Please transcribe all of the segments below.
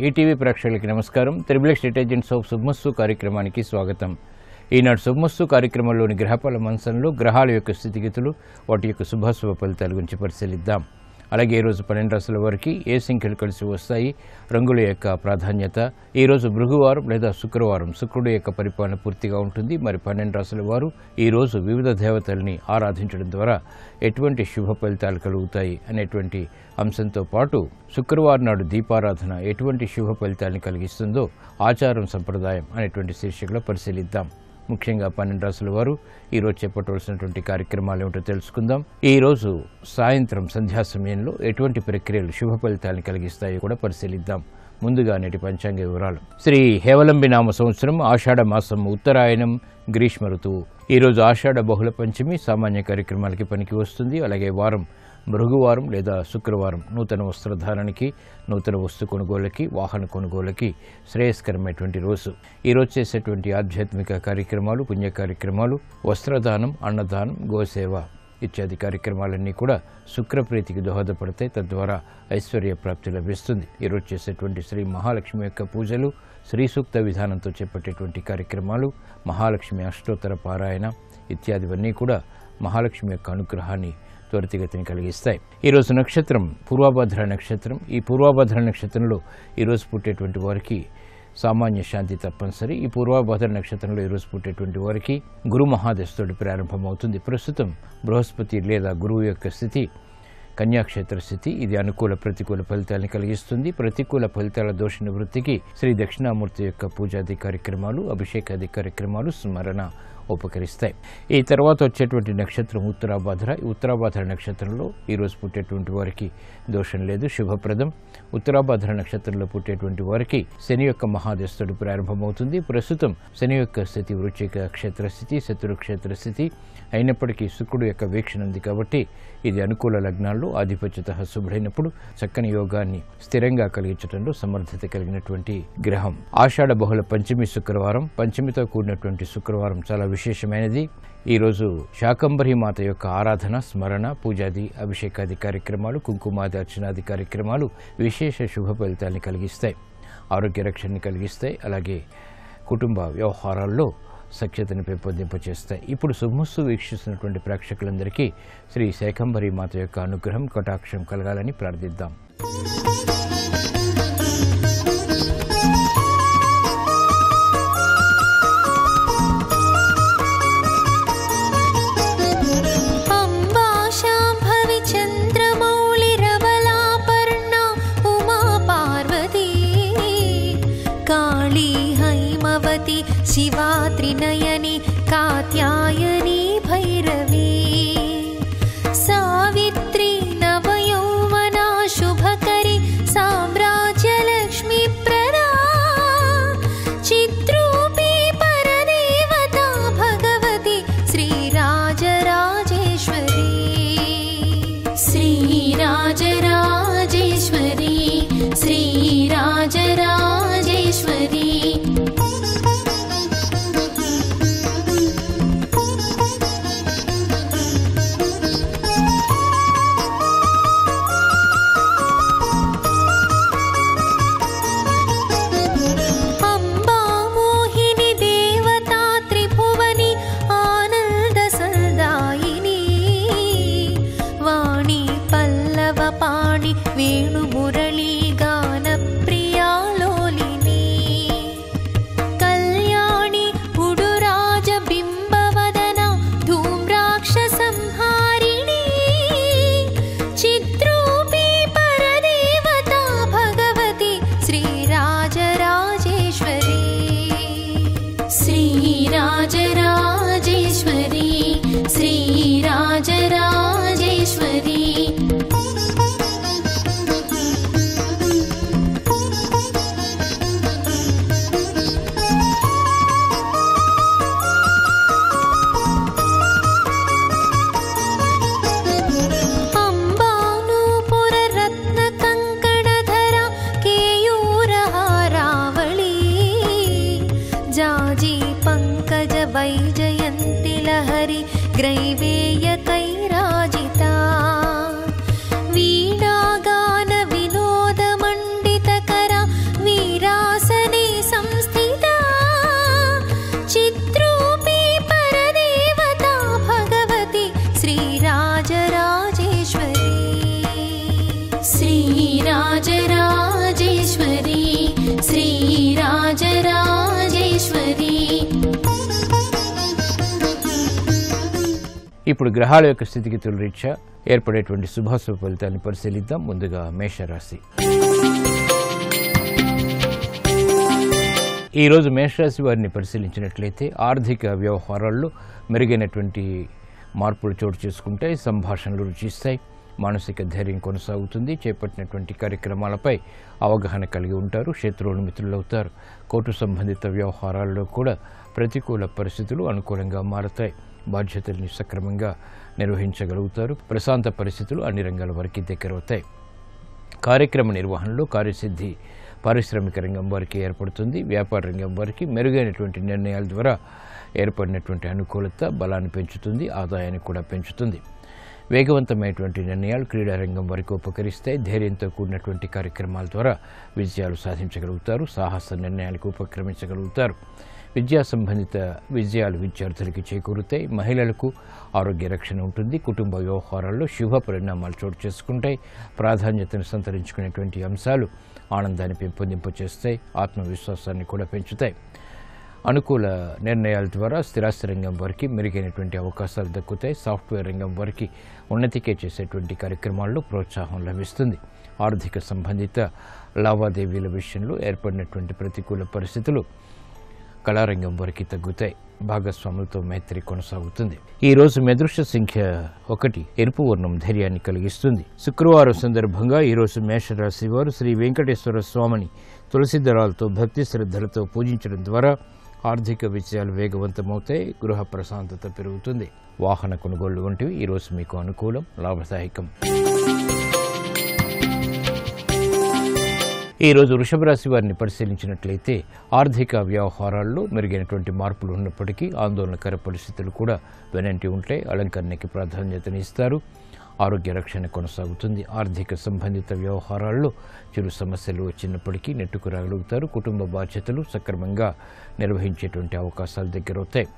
ETV ప్రేక్షకులకి నమస్కారం. Triple state agents of శుభమస్తు కార్యక్రమానికి స్వాగతం. ఈనాడు శుభమస్తు కార్యక్రమంలోని గ్రహఫల మంచంలో గ్రహాల యొక్క స్థితిగతులు, వాటి యొక్క శుభాశుభ ఫలితాల గురించి పరిశీలిద్దాం. అలాగే ఈరోజు 12 రాశుల వారికి ఏ సంఖ్యలు కలిసి వస్తాయి, రంగుల యొక్క ప్రాధాన్యత, ఈరోజు భృగువారం లేదా శుక్రవారం, శుక్రుడు యొక్క పరిపాలన పూర్తిగా ఉంటుంది. మరి 12 రాశుల వారు ఈరోజు వివిధ దేవతల్ని ఆరాధించడం ద్వారా ఎటువంటి శుభ ఫలితాలు కలుగుతాయి అనేటువంటి అంశంతో పాటు శుక్రవారం నాడు దీపారాధన ఎటువంటి శుభ ఫలితాలను కలిగిస్తుందో ఆచారం సంప్రదాయం అనేటువంటి శీర్షికలో పరిశీలిద్దాం. ముఖ్యంగా 12 రాశుల వారు ఈరోజు చేపట్టవలసినటువంటి కార్యక్రమాలు ఏమిటో తెలుసుకుందాం. ఈరోజు సాయంత్రం సంధ్యా సమయంలో ఎటువంటి ప్రక్రియలు శుభ ఫలితాలను కలిగిస్తాయో కూడా పరిశీలిద్దాం. ముందుగా నేటి పంచాంగ వివరాలు. శ్రీ హేవలంబి నామ సంవత్సరం ఆషాఢ మాసం, ఉత్తరాయణం, గ్రీష్మ ఋతువు. ఈరోజు ఆషాఢ బహుళ పంచమి సామాన్య కార్యక్రమాలకి పనికి వస్తుంది. అలాగే వారం భృగువారం లేదా శుక్రవారం నూతన వస్త్రధారణకి, నూతన వస్తు కొనుగోలుకి, వాహన కొనుగోలుకి శ్రేయస్కరమైనటువంటి రోజు. ఈరోజు చేసేటువంటి ఆధ్యాత్మిక కార్యక్రమాలు, పుణ్య కార్యక్రమాలు, వస్త్రదానం, అన్నదానం, గోసేవ ఇత్యాది కార్యక్రమాలన్నీ కూడా శుక్రప్రీతికి దోహదపడతాయి. తద్వారా ఐశ్వర్య ప్రాప్తి లభిస్తుంది. ఈరోజు చేసేటువంటి శ్రీ మహాలక్ష్మి యొక్క పూజలు, శ్రీ సూక్త విధానంతో చేపట్టేటువంటి కార్యక్రమాలు, మహాలక్ష్మి అష్టోత్తర పారాయణ ఇత్యాదివన్నీ కూడా మహాలక్ష్మి యొక్క అనుగ్రహాన్ని త్వరితగతిని కలిగిస్తాయి. ఈరోజు నక్షత్రం పూర్వభద్ర నక్షత్రం. ఈ పూర్వభద్ర నక్షత్రంలో ఈరోజు పుట్టేటువంటి వారికి సామాన్య శాంతి తప్పనిసరి. ఈ పూర్వభద్ర నక్షత్రంలో ఈరోజు పుట్టేటువంటి వారికి గురు మహాదశతోటి ప్రారంభమవుతుంది. ప్రస్తుతం బృహస్పతి లేదా గురువు యొక్క స్థితి కన్యాక్షేత్ర స్థితి. ఇది అనుకూల ప్రతికూల ఫలితాలను కలిగిస్తుంది. ప్రతికూల ఫలితాల దోష నివృత్తికి శ్రీ దక్షిణామూర్తి యొక్క పూజాది కార్యక్రమాలు, అభిషేకాది కార్యక్రమాలు, స్మరణ ఉపకరిస్తాయి. ఈ తర్వాత వచ్చేటువంటి నక్షత్రం ఉత్తరాభాద్ర. ఈ ఉత్తరాభాద్ర నక్షత్రంలో ఈరోజు పుట్టేటువంటి వారికి దోషం లేదు, శుభప్రదం. ఉత్తరాభాద్ర నక్షత్రంలో పుట్టేటువంటి వారికి శని యొక్క మహాదశతోటి ప్రారంభమవుతుంది. ప్రస్తుతం శని యొక్క స్థితి వృశ్చిక క్షేత్రస్థితి, శత్రుక్షేత్ర స్థితి అయినప్పటికీ శుక్రుడు యొక్క వీక్షణ ఉంది కాబట్టి ఇది అనుకూల లగ్నాల్లో ఆధిపత్యత శుభుడైనప్పుడు చక్కని యోగాన్ని స్థిరంగా కలిగించడంలో సమర్థత కలిగినటువంటి గ్రహం. ఆషాఢ బహుళ పంచమి శుక్రవారం. పంచమితో కూడినటువంటి శుక్రవారం చాలా విశేషమైనది. ఈరోజు శాకంబరి మాత యొక్క ఆరాధన, స్మరణ, పూజాది, అభిషేకాది కార్యక్రమాలు, కుంకుమాది అర్చనాది కార్యక్రమాలు విశేష శుభ ఫలితాన్ని కలిగిస్తాయి, ఆరోగ్య రక్షణని కలిగిస్తాయి. అలాగే కుటుంబ వ్యవహారాల్లో సఖ్యతను పెంపొందింపచేస్తాయి. ఇప్పుడు శుభమస్తు వీక్షిస్తున్నటువంటి ప్రేక్షకులందరికీ శ్రీ శాకంబరి మాత యొక్క అనుగ్రహం, కటాక్షం కలగాలని ప్రార్థిద్దాం. शिवा त्रिनयनी कात्यायनी भैरवी सावित्री नवयौवना शुभकरी साम्राज्यलक्ष्मी प्रदा चित्रूपी परदेवता भगवती श्रीराजराजेश्वरी श्रीराजराजेश्वरी श्रीराजराजेश्वरी वेणुमुरली गानप्रिया लोलिनी कल्याणी पुडुराजबिम्बवदना धूम्राक्षसंहारिणी चित्रूपी परदेवता भगवती श्रीराजराजेश्वरी श्रीराजराजेश्वरी श्रीराजराजेश्वरी वैजयन्ति लहरी ग्रैवेयकैराजिता वीणागान विनोदमण्डितकरा वी ఇప్పుడు గ్రహాల యొక్క స్థితిగతుల రీత్యా ఏర్పడేటువంటి శుభాశుభ ఫలితాన్ని పరిశీలిద్దాం. ముందుగా మేషరాశి. ఈరోజు మేషరాశి వారిని పరిశీలించినట్లయితే ఆర్థిక వ్యవహారాల్లో మెరుగైనటువంటి మార్పులు చోటు చేసుకుంటాయి. సంభాషణలు రుచిస్తాయి. మానసిక ధైర్యం కొనసాగుతుంది. చేపట్టినటువంటి కార్యక్రమాలపై అవగాహన కలిగి ఉంటారు. శత్రువులు మిత్రులవుతారు. కోర్టు సంబంధిత వ్యవహారాల్లో కూడా ప్రతికూల పరిస్థితులు అనుకూలంగా మారతాయి. బాధ్యతల్ని సక్రమంగా నిర్వహించగలుగుతారు. ప్రశాంత పరిస్థితులు అన్ని రంగాల వరకు దగ్గరవుతాయి. కార్యక్రమ నిర్వహణలో కార్యసిద్ధి పారిశ్రామిక రంగం వారికి ఏర్పడుతుంది. వ్యాపార రంగం వారికి మెరుగైనటువంటి నిర్ణయాల ద్వారా ఏర్పడినటువంటి అనుకూలత బలాన్ని పెంచుతుంది. ఆదాయాన్ని కూడా పెంచుతుంది. వేగవంతమైనటువంటి నిర్ణయాలు క్రీడారంగం వరకు ఉపకరిస్తాయి. ధైర్యంతో కూడినటువంటి కార్యక్రమాల ద్వారా విజయాలు సాధించగలుగుతారు. సాహస నిర్ణయాలకు ఉపక్రమించగలుగుతారు. విద్యా సంబంధిత విజయాలు విద్యార్థులకి చేకూరుతాయి. మహిళలకు ఆరోగ్య రక్షణ ఉంటుంది. కుటుంబ వ్యవహారాల్లో శుభ పరిణామాలు చోటు చేసుకుంటాయి. ప్రాధాన్యతను సంతరించుకునేటువంటి అంశాలు ఆనందాన్ని పెంపొందింపచేస్తాయి. ఆత్మవిశ్వాసాన్ని కూడా పెంచుతాయి. అనుకూల నిర్ణయాల ద్వారా స్థిరాస్తి రంగం వారికి మెరుగైనటువంటి అవకాశాలు దక్కుతాయి. సాఫ్ట్వేర్ రంగం వారికి ఉన్నతికే చేసేటువంటి కార్యక్రమాల్లో ప్రోత్సాహం లభిస్తుంది. ఆర్థిక సంబంధిత లావాదేవీల విషయంలో ఏర్పడినటువంటి ప్రతికూల పరిస్థితులు కళారంగం వారికి తగ్గుతాయి. భాగస్వాములతో మైత్రి కొనసాగుతుంది. ఈ రోజు అదృష్ట సంఖ్య 1 ఎరుపు వర్ణం ధైర్యాన్ని కలిగిస్తుంది. శుక్రవారం సందర్భంగా ఈరోజు మేషరాశి వారు శ్రీ వెంకటేశ్వర స్వామిని తులసి దళాలతో భక్తి శ్రద్ధలతో పూజించడం ద్వారా ఆర్థిక విజయాలు వేగవంతమవుతాయి. గృహ ప్రశాంతత పెరుగుతుంది. వాహన కొనుగోళ్లు వంటివి ఈరోజు మీకు అనుకూలం, లాభదాయకం. ఈరోజు వృషభ రాశి వారిని పరిశీలించినట్లయితే ఆర్థిక వ్యవహారాల్లో మెరుగైనటువంటి మార్పులు ఉన్నప్పటికీ ఆందోళనకర పరిస్థితులు కూడా వెనంటి ఉంటాయి. అలంకరణకి ప్రాధాన్యతనిస్తారు. ఆరోగ్య రక్షణ కొనసాగుతుంది. ఆర్థిక సంబంధిత వ్యవహారాల్లో చిరు సమస్యలు వచ్చినప్పటికీ నెట్టుకురాగలుగుతారు. కుటుంబ బాధ్యతలు సక్రమంగా నిర్వహించేటువంటి అవకాశాలు దగ్గరవుతాయి.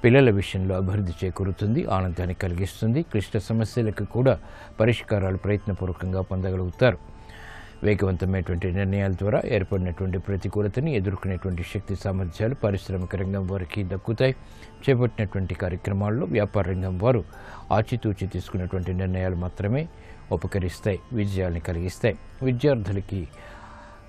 పిల్లల విషయంలో అభివృద్ధి చేకూరుతుంది. ఆనందాన్ని కలిగిస్తుంది. క్లిష్ట సమస్యలకు కూడా పరిష్కారాలు ప్రయత్నపూర్వకంగా పొందగలుగుతారు. వేగవంతమైనటువంటి నిర్ణయాల ద్వారా ఏర్పడినటువంటి ప్రతికూలతని ఎదుర్కొనేటువంటి శక్తి సామర్థ్యాలు పారిశ్రామిక రంగం వారికి దక్కుతాయి. చేపట్టినటువంటి కార్యక్రమాల్లో వ్యాపార రంగం వారు ఆచితూచి తీసుకున్నటువంటి నిర్ణయాలు మాత్రమే ఉపకరిస్తాయి, విజయాల్ని కలిగిస్తాయి. విద్యార్థులకి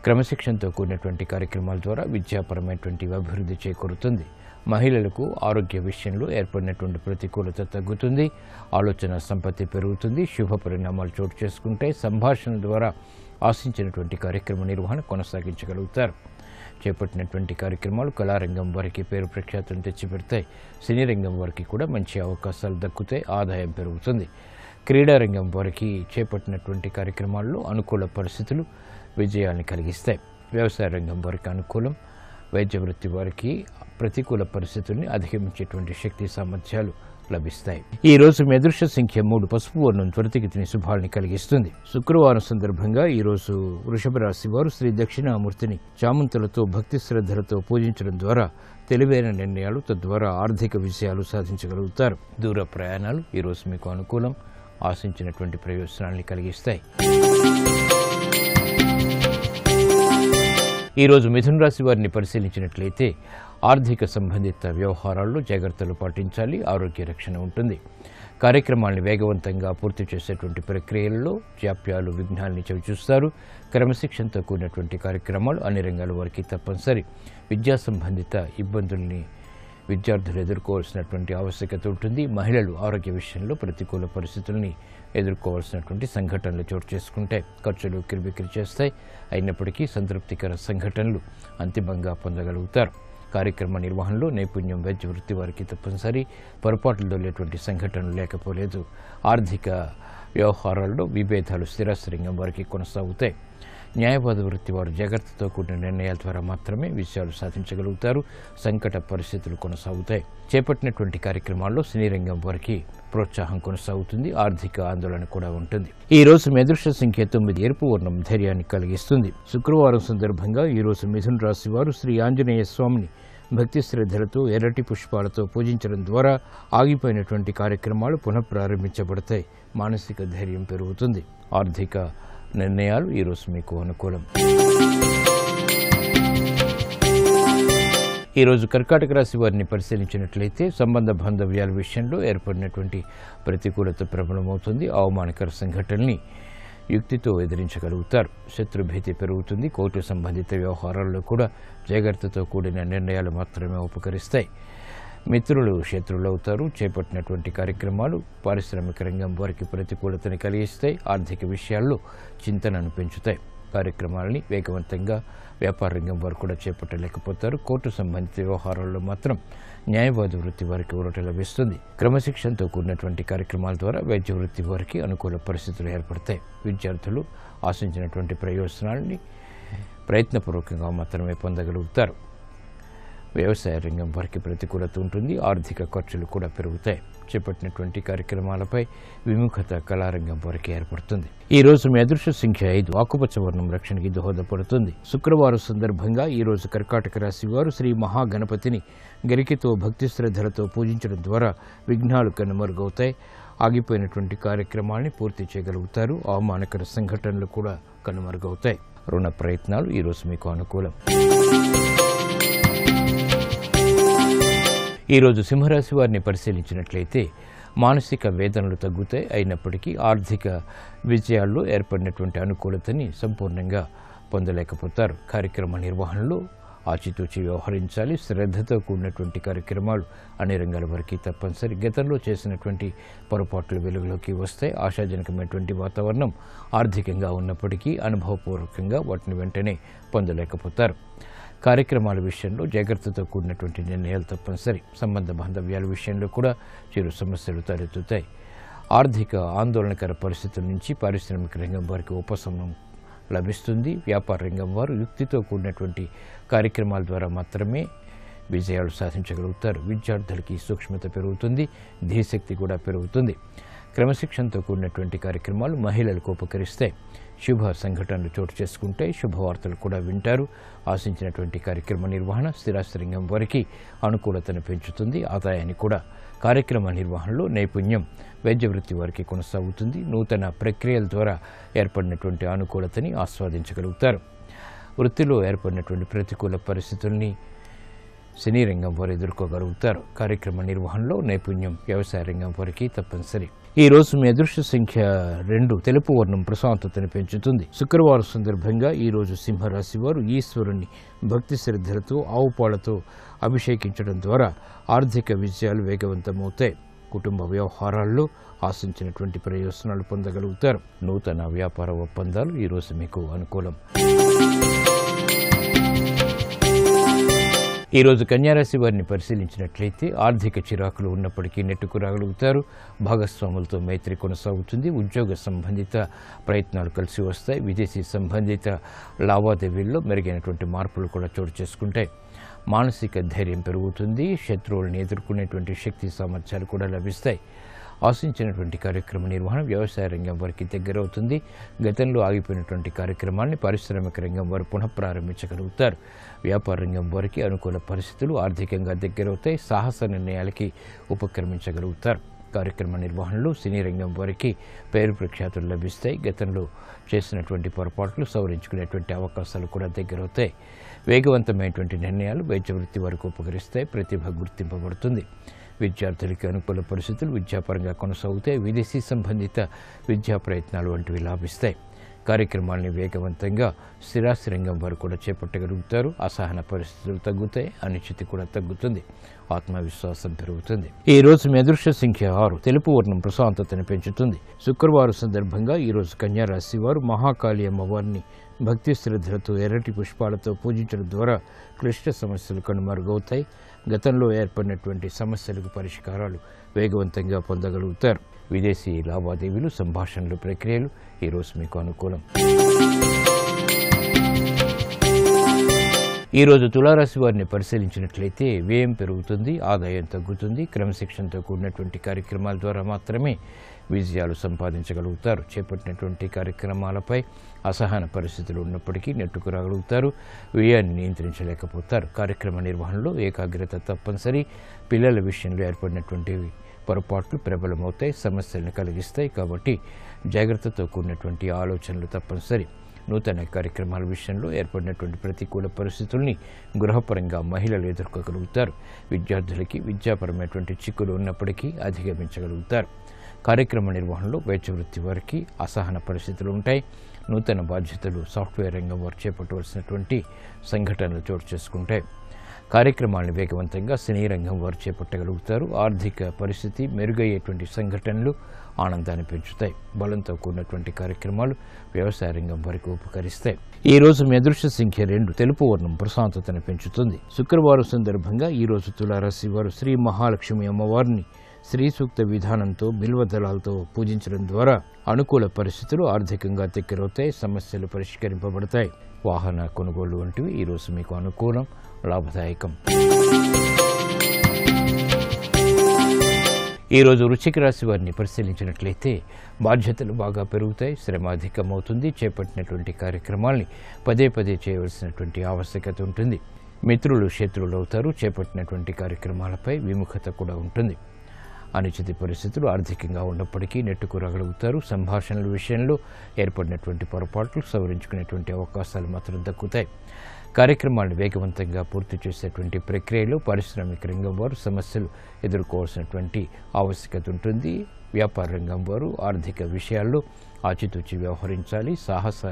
క్రమశిక్షణతో కూడినటువంటి కార్యక్రమాల ద్వారా విద్యాపరమైనటువంటి అభివృద్ధి చేకూరుతుంది. మహిళలకు ఆరోగ్య విషయంలో ఏర్పడినటువంటి ప్రతికూలత తగ్గుతుంది. ఆలోచన సంపత్తి పెరుగుతుంది. శుభ పరిణామాలు చోటు చేసుకుంటాయి. సంభాషణ ద్వారా ఆశించినటువంటి కార్యక్రమ నిర్వహణ కొనసాగించగలుగుతారు. చేపట్టినటువంటి కార్యక్రమాలు కళారంగం వారికి పేరు ప్రఖ్యాతులను తెచ్చిపెడతాయి. సినీ రంగం వారికి కూడా మంచి అవకాశాలు దక్కుతాయి. ఆదాయం పెరుగుతుంది. క్రీడారంగం వారికి చేపట్టినటువంటి కార్యక్రమాల్లో అనుకూల పరిస్థితులు విజయాన్ని కలిగిస్తాయి. వ్యవసాయ రంగం వారికి అనుకూలం. వైద్య వృత్తి వారికి ప్రతికూల పరిస్థితుల్ని అధిగమించేటువంటి శక్తి సామర్థ్యాలు లభిస్తాయి. ఈ రోజు అదృష్ట సంఖ్య 3 పసుపు వర్ణం త్వరితగతిని శుభాల్ని కలిగిస్తుంది. శుక్రవారం సందర్భంగా ఈరోజు వృషభ రాశి వారు శ్రీ దక్షిణామూర్తిని చామంతులతో భక్తి శ్రద్ధలతో పూజించడం ద్వారా తెలివైన నిర్ణయాలు, తద్వారా ఆర్థిక విజయాలు సాధించగలుగుతారు. దూర ప్రయాణాలు ఈరోజు మీకు అనుకూలం. ఆశించినటువంటి ప్రయోజనాల్ని కలిగిస్తాయి. ఈరోజు మిథున రాశి వారిని పరిశీలించినట్లయితే ఆర్థిక సంబంధిత వ్యవహారాల్లో జాగ్రత్తలు పాటించాలి. ఆరోగ్య రక్షణ ఉంటుంది. కార్యక్రమాలను వేగవంతంగా పూర్తి చేసేటువంటి ప్రక్రియల్లో జాప్యాలు, విఘ్నాల్ని చవిచూస్తారు. క్రమశిక్షణతో కూడినటువంటి కార్యక్రమాలు అన్ని రంగాల వారికి తప్పనిసరి. విద్యా సంబంధిత ఇబ్బందుల్ని విద్యార్థులు ఎదుర్కోవాల్సినటువంటి ఆవశ్యకత ఉంటుంది. మహిళలు ఆరోగ్య విషయంలో ప్రతికూల పరిస్థితుల్ని ఎదుర్కోవాల్సినటువంటి సంఘటనలు చోటు చేసుకుంటాయి. ఖర్చులు కిరిబికిరి చేస్తాయి. అయినప్పటికీ సంతృప్తికర సంఘటనలు అంతిమంగా పొందగలుగుతారు. కార్యక్రమ నిర్వహణలో నైపుణ్యం వైద్య వృత్తి వారికి తప్పనిసరి. పొరపాట్లు దొల్లేటువంటి సంఘటనలు లేకపోలేదు. ఆర్థిక వ్యవహారాల్లో విభేదాలు స్థిరాస్తి వారికి కొనసాగుతాయి. న్యాయవాద వృత్తి వారు జాగ్రత్తతో కూడిన నిర్ణయాల ద్వారా మాత్రమే విజయాలు సాధించగలుగుతారు. సంకట పరిస్థితులు కొనసాగుతాయి. చేపట్టినటువంటి కార్యక్రమాల్లో సినీ రంగం వారికి ప్రోత్సాహం కొనసాగుతుంది. ఆర్థిక ఆందోళన కూడా ఉంటుంది. ఈ రోజు అదృష్ట సంఖ్య 9 ఎరుపు వర్ణం ధైర్యాన్ని కలిగిస్తుంది. శుక్రవారం సందర్భంగా ఈ రోజు మిథున రాశి వారు శ్రీ ఆంజనేయ స్వామిని భక్తి శ్రద్ధలతో ఎర్రటి పుష్పాలతో పూజించడం ద్వారా ఆగిపోయినటువంటి కార్యక్రమాలు పునఃప్రారంభించబడతాయి. మానసిక ధైర్యం పెరుగుతుంది. ఆర్థిక నిర్ణయాలు ఈరోజు మీకు అనుకూలం. ఈరోజు కర్కాటక రాశి వారిని పరిశీలించినట్లయితే సంబంధ బాంధవ్యాల విషయంలో ఏర్పడినటువంటి ప్రతికూలత ప్రబలమవుతుంది. అవమానకర సంఘటనల్ని యుక్తితో ఎదిరించగలుగుతారు. శత్రుభీతి పెరుగుతుంది. కోర్టు సంబంధిత వ్యవహారాల్లో కూడా జాగ్రత్తతో కూడిన నిర్ణయాలు మాత్రమే ఉపకరిస్తాయి. మిత్రులు శత్రువులు అవుతారు. చేపట్టినటువంటి కార్యక్రమాలు పారిశ్రామిక రంగం వారికి ప్రతికూలతని కలిగిస్తాయి. ఆర్థిక విషయాల్లో చింతనను పెంచుతాయి. కార్యక్రమాలని వేగవంతంగా వ్యాపార రంగం వారు కూడా చేపట్టలేకపోతారు. కోర్టు సంబంధిత వ్యవహారాల్లో మాత్రం న్యాయవాది వృత్తి వారికి ఊరట లభిస్తుంది. క్రమశిక్షణతో కూడినటువంటి కార్యక్రమాల ద్వారా వైద్య వృత్తి వారికి అనుకూల పరిస్థితులు ఏర్పడతాయి. విద్యార్థులు ఆశించినటువంటి ప్రయోజనాలని ప్రయత్నపూర్వకంగా మాత్రమే పొందగలుగుతారు. వ్యవసాయ రంగం వారికి ప్రతికూలత ఉంటుంది. ఆర్థిక ఖర్చులు కూడా పెరుగుతాయి. చేపట్టినటువంటి కార్యక్రమాలపై విముఖత కళారంగం వారికి ఏర్పడుతుంది. ఈ రోజు మీ అదృష్ట సంఖ్య 5. ఆకుపచ్చ వర్ణం రక్షణకి దోహదపడుతుంది. శుక్రవారం సందర్భంగా ఈ రోజు కర్కాటక రాశి వారు శ్రీ మహాగణపతిని గరికతో భక్తి శ్రద్ధలతో పూజించడం ద్వారా విఘ్నాలు కనుమరుగవుతాయి. ఆగిపోయినటువంటి కార్యక్రమాన్ని పూర్తి చేయగలుగుతారు. అవమానకర సంఘటనలు కూడా కనుమరుగవుతాయి. రుణ ప్రయత్నాలు ఈ రోజు మీకు అనుకూలం. ఈరోజు సింహరాశి వారిని పరిశీలించినట్లయితే మానసిక వేదనలు తగ్గుతాయి. అయినప్పటికీ ఆర్థిక విజయాల్లో ఏర్పడినటువంటి అనుకూలతని సంపూర్ణంగా పొందలేకపోతారు. కార్యక్రమ నిర్వహణలో ఆచితూచి వ్యవహరించాలి. శ్రద్ధతో కూడినటువంటి కార్యక్రమాలు అన్ని రంగాల వరకు తప్పనిసరి. గతంలో చేసినటువంటి పొరపాట్లు వెలుగులోకి వస్తాయి. ఆశాజనకమైనటువంటి వాతావరణం ఆర్థికంగా ఉన్నప్పటికీ అనుభవపూర్వకంగా వాటిని వెంటనే పొందలేకపోతారు. కార్యక్రమాల విషయంలో జాగ్రత్తతో కూడినటువంటి నిర్ణయాలు తప్పనిసరి. సంబంధ బాంధవ్యాల విషయంలో కూడా చిరు సమస్యలు తలెత్తుతాయి. ఆర్థిక ఆందోళనకర పరిస్థితుల నుంచి పారిశ్రామిక రంగం వారికి ఉపశమనం లభిస్తుంది. వ్యాపార రంగం వారు యుక్తితో కూడినటువంటి కార్యక్రమాల ద్వారా మాత్రమే విజయాలు సాధించగలుగుతారు. విద్యార్థులకి సూక్ష్మత పెరుగుతుంది. ధీశక్తి కూడా పెరుగుతుంది. క్రమశిక్షణతో కూడినటువంటి కార్యక్రమాలు మహిళలకు ఉపకరిస్తాయి. శుభ సంఘటనలు చోటు చేసుకుంటాయి. శుభవార్తలు కూడా వింటారు. ఆశించినటువంటి కార్యక్రమ నిర్వహణ స్థిరాస్తి రంగం వారికి అనుకూలతను పెంచుతుంది. ఆదాయాన్ని కూడా. కార్యక్రమ నిర్వహణలో నైపుణ్యం వైద్య వృత్తి వారికి కొనసాగుతుంది. నూతన ప్రక్రియల ద్వారా ఏర్పడినటువంటి అనుకూలతని ఆస్వాదించగలుగుతారు. వృత్తిలో ఏర్పడినటువంటి ప్రతికూల పరిస్థితుల్ని సినీ రంగం వారు ఎదుర్కోగలుగుతారు. కార్యక్రమ నిర్వహణలో నైపుణ్యం వ్యవసాయ రంగం వారికి తప్పనిసరి. ఈ రోజు మీ అదృష్ట సంఖ్య 2. తెలుపు వర్ణం ప్రశాంతతను పెంచుతుంది. శుక్రవారం సందర్భంగా ఈ రోజు సింహరాశి వారు ఈశ్వరుని భక్తి శ్రద్ధలతో ఆవు పాలతో అభిషేకించడం ద్వారా ఆర్థిక విజయాలు వేగవంతమవుతాయి. కుటుంబ వ్యవహారాల్లో ఆశించినటువంటి ప్రయోజనాలు పొందగలుగుతారు. నూతన వ్యాపార ఒప్పందాలు ఈ రోజు మీకు అనుకూలం. ఈరోజు కన్యారాశి వారిని పరిశీలించినట్లయితే ఆర్థిక చిరాకులు ఉన్నప్పటికీ నెట్టుకు రాగలుగుతారు. భాగస్వాములతో మైత్రి కొనసాగుతుంది. ఉద్యోగ సంబంధిత ప్రయత్నాలు కలిసి వస్తాయి. విదేశీ సంబంధిత లావాదేవీల్లో మెరుగైనటువంటి మార్పులు కూడా చోటు చేసుకుంటాయి. మానసిక ధైర్యం పెరుగుతుంది. శత్రువులను ఎదుర్కొనేటువంటి శక్తి సామర్థ్యాలు కూడా లభిస్తాయి. ఆశించినటువంటి కార్యక్రమ నిర్వహణ వ్యవసాయ రంగం వారికి దగ్గరవుతుంది. గతంలో ఆగిపోయినటువంటి కార్యక్రమాన్ని పారిశ్రామిక రంగం వారు పునఃప్రారంభించగలుగుతారు. వ్యాపార రంగం వారికి అనుకూల పరిస్థితులు ఆర్థికంగా దగ్గరవుతాయి. సాహస నిర్ణయాలకి ఉపక్రమించగలుగుతారు. కార్యక్రమ నిర్వహణలో సినీ రంగం వారికి పేరు ప్రఖ్యాతులు లభిస్తాయి. గతంలో చేసినటువంటి పొరపాట్లు సవరించుకునేటువంటి అవకాశాలు కూడా దగ్గరవుతాయి. వేగవంతమైనటువంటి నిర్ణయాలు వైద్య వృత్తి వరకు ఉపకరిస్తాయి. ప్రతిభ గుర్తింపబడుతుంది. విద్యార్థులకి అనుకూల పరిస్థితులు విద్యాపరంగా కొనసాగుతాయి. విదేశీ సంబంధిత విద్యా ప్రయత్నాలు వంటివి లాభిస్తాయి. కార్యక్రమాలని వేగవంతంగా స్థిరాస్తి రంగం వారు కూడా చేపట్టగలుగుతారు. అసహన పరిస్థితులు తగ్గుతాయి. అనిశ్చితి కూడా తగ్గుతుంది. ఆత్మవిశ్వాసం పెరుగుతుంది. ఈ రోజు మీ అదృష్ట సంఖ్య 6. తెలుపు వర్ణం ప్రశాంతతను పెంచుతుంది. శుక్రవారం సందర్భంగా ఈ రోజు కన్యారాశి వారు మహాకాళి అమ్మవారిని భక్తి శ్రద్ధలతో ఎర్రటి పుష్పాలతో పూజించడం ద్వారా క్లిష్ట సమస్యలు కనుమరుగవుతాయి. గతంలో ఏర్పడినటువంటి సమస్యలకు పరిష్కారాలు వేగవంతంగా పొందగలుగుతారు. విదేశీ లావాదేవీలు సంభాషణలు ప్రక్రియలు ఈరోజు మీకు అనుకూలం. ఈరోజు తులారాశి వారిని పరిశీలించినట్లయితే వ్యయం పెరుగుతుంది. ఆదాయం తగ్గుతుంది. క్రమశిక్షణతో కూడినటువంటి కార్యక్రమాల ద్వారా మాత్రమే విజయాలు సంపాదించగలుగుతారు. చేపట్టినటువంటి కార్యక్రమాలపై అసహన పరిస్థితులు ఉన్నప్పటికీ నెట్టుకు రాగలుగుతారు. వ్యయాన్ని నియంత్రించలేకపోతారు. కార్యక్రమ నిర్వహణలో ఏకాగ్రత తప్పనిసరి. పిల్లల విషయంలో ఏర్పడినటువంటి పొరపాట్లు ప్రబలమవుతాయి. సమస్యలను కలిగిస్తాయి. కాబట్టి జాగ్రత్తతో కూడినటువంటి ఆలోచనలు తప్పనిసరి. నూతన కార్యక్రమాల విషయంలో ఏర్పడినటువంటి ప్రతికూల పరిస్థితుల్ని గృహపరంగా మహిళలు ఎదుర్కోగలుగుతారు. విద్యార్థులకి విద్యాపరమైనటువంటి చిక్కులు ఉన్నప్పటికీ అధిగమించగలుగుతారు. కార్యక్రమ నిర్వహణలో వైద్య వృత్తి వారికి అసహన పరిస్థితులు ఉంటాయి. నూతన బాధ్యతలు సాఫ్ట్వేర్ రంగం వారు చేపట్టవలసినటువంటి సంఘటనలు చోటు చేసుకుంటాయి. కార్యక్రమాలను వేగవంతంగా సినీ రంగం వారు చేపట్టగలుగుతారు. ఆర్థిక పరిస్థితి మెరుగయ్యేటువంటి సంఘటనలు ఆనందాన్ని పెంచుతాయి. బలంతో కూడినటువంటి కార్యక్రమాలు వ్యవసాయ రంగం వారికి ఉపకరిస్తాయి. ఈ రోజు మీ అదృష్ట సంఖ్య 2. తెలుపు వర్ణం ప్రశాంతతను పెంచుతుంది. శుక్రవారం సందర్భంగా ఈ రోజు తులారాశి వారు శ్రీ మహాలక్ష్మి అమ్మవారిని శ్రీ సూక్త విధానంతో బిల్వదళాలతో పూజించడం ద్వారా అనుకూల పరిస్థితులు ఆర్థికంగా దగ్గరవుతాయి. సమస్యలు పరిష్కరింపబడతాయి. వాహన కొనుగోలు వంటివి ఈరోజు మీకు అనుకూలం, లాభదాయకం. ఈరోజు వృశ్చిక రాశి వారిని పరిశీలించినట్లయితే బాధ్యతలు బాగా పెరుగుతాయి. శ్రమ అధికమవుతుంది. చేపట్టినటువంటి కార్యక్రమాల్ని పదే పదే చేయవలసినటువంటి ఆవశ్యకత ఉంటుంది. మిత్రులు శత్రువులు అవుతారు. చేపట్టినటువంటి కార్యక్రమాలపై విముఖత కూడా ఉంటుంది. అనిశ్చిత పరిస్థితులు ఆర్థికంగా ఉన్నప్పటికీ నెట్టుకురాగలుగుతారు. సంభాషణల విషయంలో ఏర్పడినటువంటి పొరపాట్లు సవరించుకునేటువంటి అవకాశాలు మాత్రం దక్కుతాయి. కార్యక్రమాలను వేగవంతంగా పూర్తి చేసేటువంటి ప్రక్రియలో పారిశ్రామిక రంగం వారు సమస్యలు ఎదుర్కోవాల్సినటువంటి ఆవశ్యకత ఉంటుంది. వ్యాపార రంగం వారు ఆర్థిక విషయాల్లో ఆచితూచి వ్యవహరించాలి. సాహస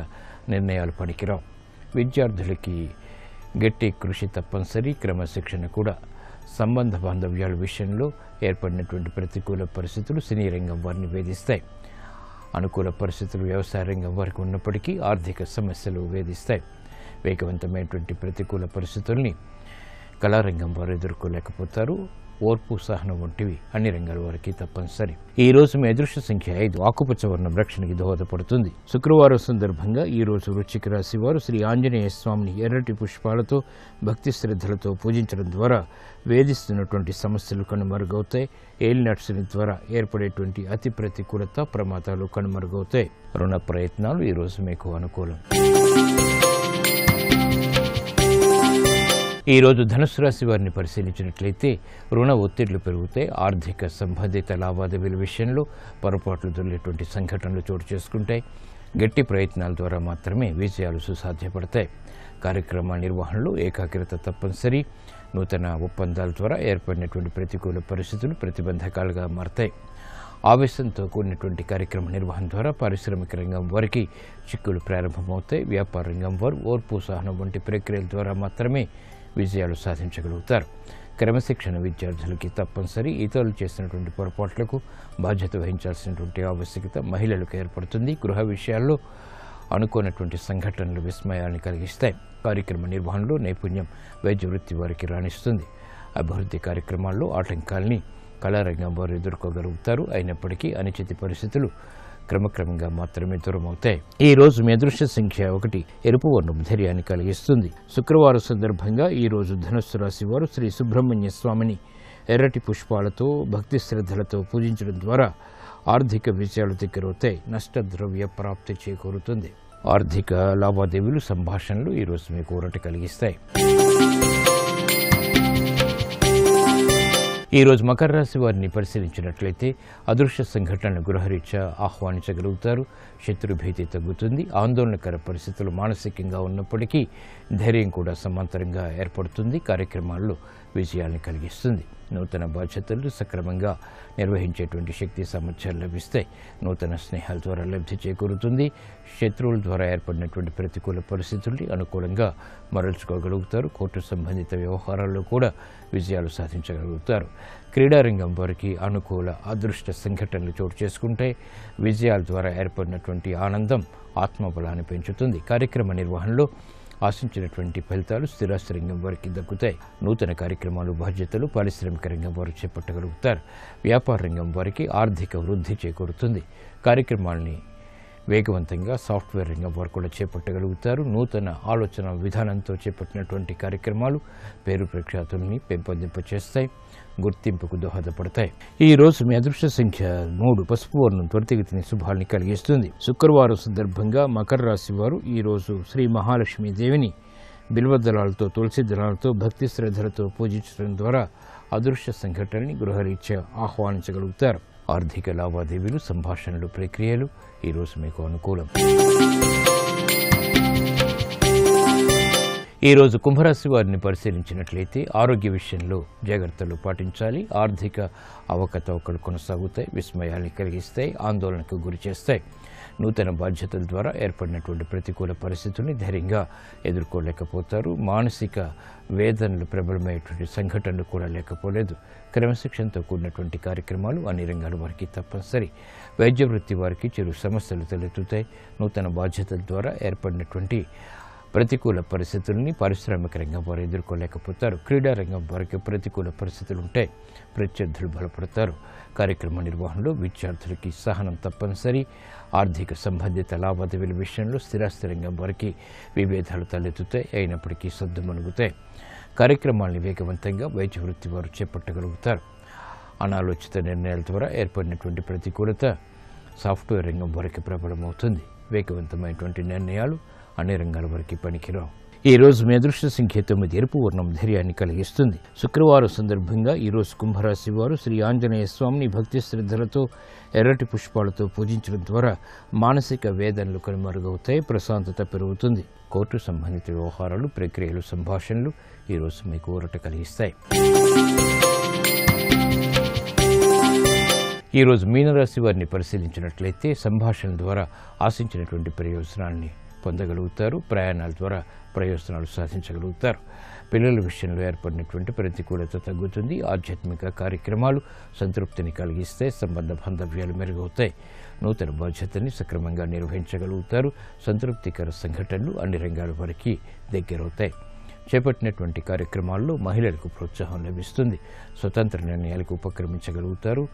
నిర్ణయాలు పనికిరావు. విద్యార్థులకి గట్టి కృషి తప్పనిసరి. క్రమశిక్షణ కూడా. సంబంధ బాంధవ్యాల విషయంలో ఏర్పడినటువంటి ప్రతికూల పరిస్థితులు సినీ రంగం వారిని వేధిస్తాయి. అనుకూల పరిస్థితులు వ్యవసాయ రంగం వారికి ఉన్నప్పటికీ ఆర్థిక సమస్యలు వేధిస్తాయి. వేగవంతమైనటువంటి ప్రతికూల పరిస్థితుల్ని కళారంగం వారు ఎదుర్కోలేకపోతారు. ఓర్పు, సహనం వంటివి అన్ని రంగాల వారికి తప్పనిసరి. ఈ రోజు మీ అదృష్ట సంఖ్య 5. ఆకుపచ్చ వర్ణం రక్షణకి దోహదపడుతుంది. శుక్రవారం సందర్భంగా ఈ రోజు వృశ్చిక రాశి వారు శ్రీ ఆంజనేయ స్వామిని ఎర్రటి పుష్పాలతో భక్తి శ్రద్ధలతో పూజించడం ద్వారా వేధిస్తున్నటువంటి సమస్యలు కనుమరుగవుతాయి. ఏలినాటి శని ద్వారా ఏర్పడేటువంటి అతి ప్రతికూలత ప్రమాదాలు కనుమరుగవుతాయి. రుణ ప్రయత్నాలు ఈ రోజు మీకు అనుకూలం. ఈ రోజు ధనుసు రాశి వారిని పరిశీలించినట్లయితే రుణ ఒత్తిళ్లు పెరుగుతాయి. ఆర్థిక సంబంధిత లావాదేవీల విషయంలో పొరపాట్లు దొరికేటువంటి సంఘటనలు చోటు చేసుకుంటాయి. గట్టి ప్రయత్నాల ద్వారా మాత్రమే విజయాలు సుసాధ్యపడతాయి. కార్యక్రమ నిర్వహణలో ఏకాగ్రత తప్పనిసరి. నూతన ఒప్పందాల ద్వారా ఏర్పడినటువంటి ప్రతికూల పరిస్థితులు ప్రతిబంధకాలుగా మారతాయి. ఆవేశంతో కూడినటువంటి కార్యక్రమ నిర్వహణ ద్వారా పారిశ్రామిక రంగం వారికి చిక్కులు ప్రారంభమవుతాయి. వ్యాపార రంగం వారు ఓర్పు, సహనం వంటి ప్రక్రియల ద్వారా మాత్రమే విజయాలు సాధించగలుగుతారు. క్రమశిక్షణ విద్యార్థులకి తప్పనిసరి. ఇతరులు చేసినటువంటి పొరపాట్లకు బాధ్యత వహించాల్సినటువంటి ఆవశ్యకత మహిళలకు ఏర్పడుతుంది. గృహ విషయాల్లో అనుకోనటువంటి సంఘటనలు విస్మయాన్ని కలిగిస్తాయి. కార్యక్రమ నిర్వహణలో నైపుణ్యం వైద్య వృత్తి వారికి రాణిస్తుంది. అభివృద్ధి కార్యక్రమాల్లో ఆటంకాల్ని కళారంగం వారు ఎదుర్కోగలుగుతారు. అయినప్పటికీ అనిశ్చిత పరిస్థితులు క్రమక్రమంగా మాత్రమే దూరమవుతాయి. ఈ రోజు మీ అదృష్ట సంఖ్య 1. ఎరుపు వర్ణం ధైర్యాన్ని కలిగిస్తుంది. శుక్రవారం సందర్భంగా ఈ రోజు ధనుస్సు రాశి వారు శ్రీ సుబ్రహ్మణ్య స్వామిని ఎర్రటి పుష్పాలతో భక్తి శ్రద్ధలతో పూజించడం ద్వారా ఆర్థిక విజయాలు దగ్గరవుతాయి. నష్టద్రవ్య ప్రాప్తి చేకూరుతుంది. ఆర్థిక లావాదేవీలు, సంభాషణలు ఈ రోజు మీకు ఊరట కలిగిస్తాయి. ఈ రోజు మకర రాశి వారిని పరిశీలించినట్లయితే అదృశ్య సంఘటనలు గృహరీత్యా ఆహ్వానించగలుగుతారు. శత్రుభీతి తగ్గుతుంది. ఆందోళనకర పరిస్థితులు మానసికంగా ఉన్నప్పటికీ ధైర్యం కూడా సమాంతరంగా ఏర్పడుతుంది. కార్యక్రమాల్లో విజయాన్ని కలిగిస్తుంది. నూతన బాధ్యతలు సక్రమంగా నిర్వహించేటువంటి శక్తి సామర్థ్యాలు లభిస్తాయి. నూతన స్నేహాల ద్వారా లబ్ధి చేకూరుతుంది. శత్రువుల ద్వారా ఏర్పడినటువంటి ప్రతికూల పరిస్థితుల్ని అనుకూలంగా మరల్చుకోగలుగుతారు. కోర్టు సంబంధిత వ్యవహారాల్లో కూడా విజయాలు సాధించగలుగుతారు. క్రీడారంగం వారికి అనుకూల అదృష్ట సంఘటనలు చోటు చేసుకుంటాయి. విజయాల ద్వారా ఏర్పడినటువంటి ఆనందం ఆత్మబలాన్ని పెంచుతుంది. కార్యక్రమ నిర్వహణలో ఆశించినటువంటి ఫలితాలు స్థిరాస్తి రంగం వారికి దక్కుతాయి. నూతన కార్యక్రమాలు, బాధ్యతలు పారిశ్రామిక రంగం వారు చేపట్టగలుగుతారు. వ్యాపార రంగం వారికి ఆర్థిక వృద్ధి చేకూరుతుంది. కార్యక్రమాల్ని వేగవంతంగా సాఫ్ట్వేర్ రంగం వారు కూడా చేపట్టగలుగుతారు. నూతన ఆలోచన విధానంతో చేపట్టినటువంటి కార్యక్రమాలు పేరు ప్రఖ్యాతుల్ని పెంపొందింపచేస్తాయి, గుర్తింపుకు దోహదపడతాయి. ఈ రోజు మీ అదృష్ట సంఖ్య 3. పసుపు వర్ణం త్వరితగతిని శుభాల్ని కలిగిస్తుంది. శుక్రవారం సందర్భంగా మకర రాశి వారు ఈ రోజు శ్రీ మహాలక్ష్మి దేవిని బిల్వదళాలతో, తులసి దళాలతో భక్తి శ్రద్ధలతో పూజించడం ద్వారా అదృశ్య సంఘటనని గృహరీత్యా ఆహ్వానించగలుగుతారు. ఆర్థిక లావాదేవీలు, సంభాషణలు, ప్రక్రియలు ఈరోజు మీకు అనుకూలం. ఈరోజు కుంభరాశి వారిని పరిశీలించినట్లయితే ఆరోగ్య విషయంలో జాగ్రత్తలు పాటించాలి. ఆర్థిక అవకతవకలు కొనసాగుతాయి, విస్మయాన్ని కలిగిస్తాయి, ఆందోళనకు గురి చేస్తాయి. నూతన బాధ్యతల ద్వారా ఏర్పడినటువంటి ప్రతికూల పరిస్థితుల్ని ధైర్యంగా ఎదుర్కోలేకపోతారు. మానసిక వేదనలు ప్రబలమైనటువంటి సంఘటనలు కూడా లేకపోలేదు. క్రమశిక్షణతో కూడినటువంటి కార్యక్రమాలు అన్ని రంగాల వారికి తప్పనిసరి. వైద్య వృత్తి వారికి చిరు సమస్యలు తలెత్తుతాయి. నూతన బాధ్యతల ద్వారా ఏర్పడినటువంటి ప్రతికూల పరిస్థితుల్ని పారిశ్రామిక రంగం వారు ఎదుర్కోలేకపోతారు. క్రీడా రంగం వారికి ప్రతికూల పరిస్థితులు ఉంటాయి. ప్రత్యర్థులు బలపడతారు. కార్యక్రమ నిర్వహణలో విద్యార్థులకి సహనం తప్పనిసరి. ఆర్థిక సంబంధిత లావాదేవీల విషయంలో స్థిరాస్తి రంగం వారికి విభేదాలు తలెత్తుతాయి, అయినప్పటికీ సద్దుమణుగుతాయి. కార్యక్రమాల్ని వేగవంతంగా వైద్య వృత్తి వారు చేపట్టగలుగుతారు. అనాలోచిత నిర్ణయాల ద్వారా ఏర్పడినటువంటి ప్రతికూలత సాఫ్ట్వేర్ రంగం వారికి ప్రబలమవుతుంది. వేగవంతమైనటువంటి నిర్ణయాలు అన్ని రంగాల వరకు పనికిరావు. ఈ రోజు మీ అదృష్ట సంఖ్య 9. ఎరుపు వర్ణం ధైర్యాన్ని కలిగిస్తుంది. శుక్రవారం సందర్భంగా ఈరోజు కుంభరాశి వారు శ్రీ ఆంజనేయ స్వామిని భక్తి శ్రద్ధలతో ఎర్రటి పుష్పాలతో పూజించడం ద్వారా మానసిక వేదనలు కనుమరుగవుతాయి, ప్రశాంతత పెరుగుతుంది. కోర్టు సంబంధిత వ్యవహారాలు, ప్రక్రియలు, సంభాషణలు ఈరోజు మీకు ఊరట కలిగిస్తాయి. ఈరోజు మీనరాశి వారిని పరిశీలించినట్లయితే సంభాషణ ద్వారా ఆశించినటువంటి ప్రయోజనాన్ని పొందగలుగుతారు. ప్రయాణాల ద్వారా ప్రయోజనాలు సాధించగలుగుతారు. పిల్లల విషయంలో ఏర్పడినటువంటి ప్రతికూలత తగ్గుతుంది. ఆధ్యాత్మిక కార్యక్రమాలు సంతృప్తిని కలిగిస్తే సంబంధ బాంధవ్యాలు మెరుగవుతాయి. నూతన బాధ్యతని సక్రమంగా నిర్వహించగలుగుతారు. సంతృప్తికర సంఘటనలు అన్ని రంగాల వరకు దగ్గరవుతాయి. చేపట్టినటువంటి కార్యక్రమాల్లో మహిళలకు ప్రోత్సాహం లభిస్తుంది. స్వతంత్ర నిర్ణయాలకు ఉపక్రమించగలుగుతారు.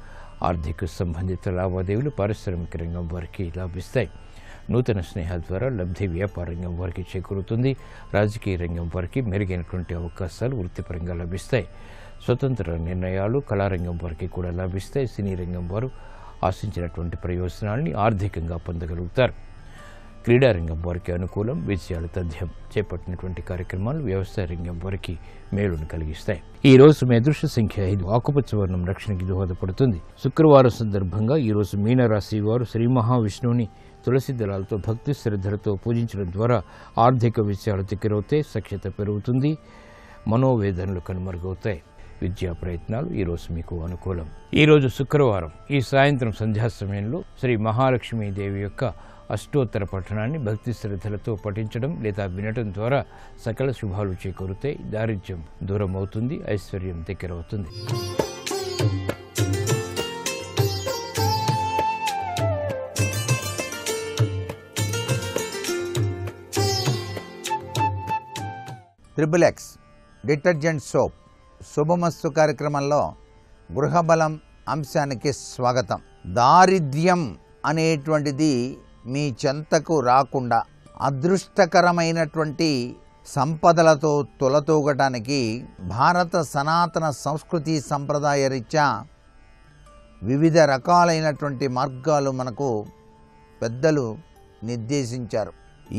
ఆర్థిక సంబంధిత లావాదేవీలు పారిశ్రామిక రంగం వారికి లాభిస్తాయి. నూతన స్నేహాల ద్వారా లబ్ధి వ్యాపార రంగం వారికి చేకూరుతుంది. రాజకీయ రంగం వారికి మెరుగైనటువంటి అవకాశాలు వృత్తిపరంగా లభిస్తాయి. స్వతంత్ర నిర్ణయాలు కళారంగం వారికి కూడా లభిస్తాయి. సినీ రంగం వారు ఆశించినటువంటి ప్రయోజనాల్ని ఆర్థికంగా పొందగలుగుతారు. క్రీడారంగం వారికి అనుకూలం, విజయాలు తథ్యం. చేపట్టినటువంటి కార్యక్రమాలు వ్యవసాయ రంగం వారికి మేలును కలిగిస్తాయి. ఈ రోజు మీ అదృష్ట సంఖ్య 5. ఆకుపచ్చ వర్ణం రక్షణకి దోహదపడుతుంది. శుక్రవారం సందర్భంగా ఈరోజు మీనరాశి వారు శ్రీ మహావిష్ణువుని తులసి దళాలతో భక్తి శ్రద్ధలతో పూజించడం ద్వారా ఆర్థిక విషయాలు దగ్గరవుతాయి, సఖ్యత పెరుగుతుంది, మనోవేదనలు కనుమరుగవుతాయి. విద్యా ప్రయత్నాలు ఈరోజు మీకు అనుకూలం. ఈరోజు శుక్రవారం ఈ సాయంత్రం సంధ్యా సమయంలో శ్రీ మహాలక్ష్మీదేవి యొక్క అష్టోత్తర పఠనాన్ని భక్తి శ్రద్ధలతో పఠించడం లేదా వినటం ద్వారా సకల శుభాలు చేకూరుతాయి. దారిద్ర్యం దూరం అవుతుంది, ఐశ్వర్యం దగ్గరవుతుంది. XXX డిటర్జెంట్ సోప్ శుభమస్తు కార్యక్రమంలో గృహబలం అంశానికి స్వాగతం. దారిద్ర్యం అనేటువంటిది మీ చెంతకు రాకుండా అదృష్టకరమైనటువంటి సంపదలతో తొలతూగటానికి భారత సనాతన సంస్కృతి సంప్రదాయ రీత్యా వివిధ రకాలైనటువంటి మార్గాలు మనకు పెద్దలు నిర్దేశించారు.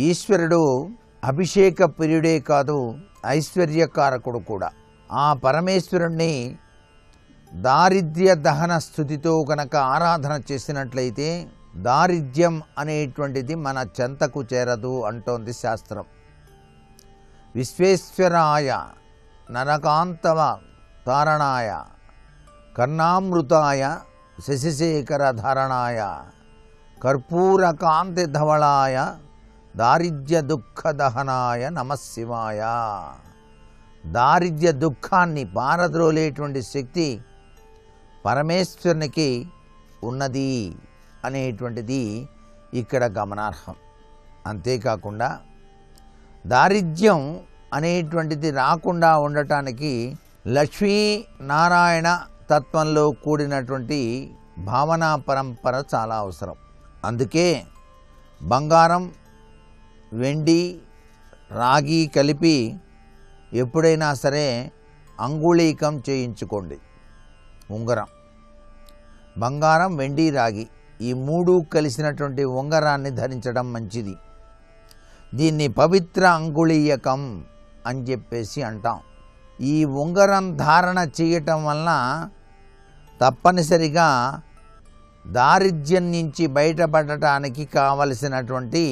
ఈశ్వరుడు అభిషేక ప్రియుడే కాదు, ఐశ్వర్యకారకుడు కూడా. ఆ పరమేశ్వరుణ్ణి దారిద్ర్య దహన స్థుతితో కనుక ఆరాధన చేసినట్లయితే దారిద్ర్యం అనేటువంటిది మన చెంతకు చేరదు అంటోంది శాస్త్రం. విశ్వేశ్వరాయ నరకాంతవ తారణాయ కర్ణామృతాయ శశిశేఖర ధారణాయ కర్పూర కాంతి ధవళాయ దారిద్ర్య దుఃఖ దహనాయ నమశివాయ. దారిద్ర్య దుఃఖాన్ని పారద్రోలేటువంటి శక్తి పరమేశ్వరునికి ఉన్నది అనేటువంటిది ఇక్కడ గమనార్హం. అంతేకాకుండా దారిద్ర్యం అనేటువంటిది రాకుండా ఉండటానికి లక్ష్మీనారాయణ తత్వంలో కూడినటువంటి భావనా పరంపర చాలా అవసరం. అందుకే బంగారం, వెండి, రాగి కలిపి ఎప్పుడైనా సరే అంగుళీకం చేయించుకోండి. ఉంగరం, బంగారం, వెండి, రాగి ఈ మూడు కలిసినటువంటి ఉంగరాన్ని ధరించడం మంచిది. దీన్ని పవిత్ర అంగుళీయకం అని చెప్పేసి అంటాం. ఈ ఉంగరం ధారణ చేయటం వలన తప్పనిసరిగా దారిద్ర్యం నుంచి బయటపడటానికి కావలసినటువంటి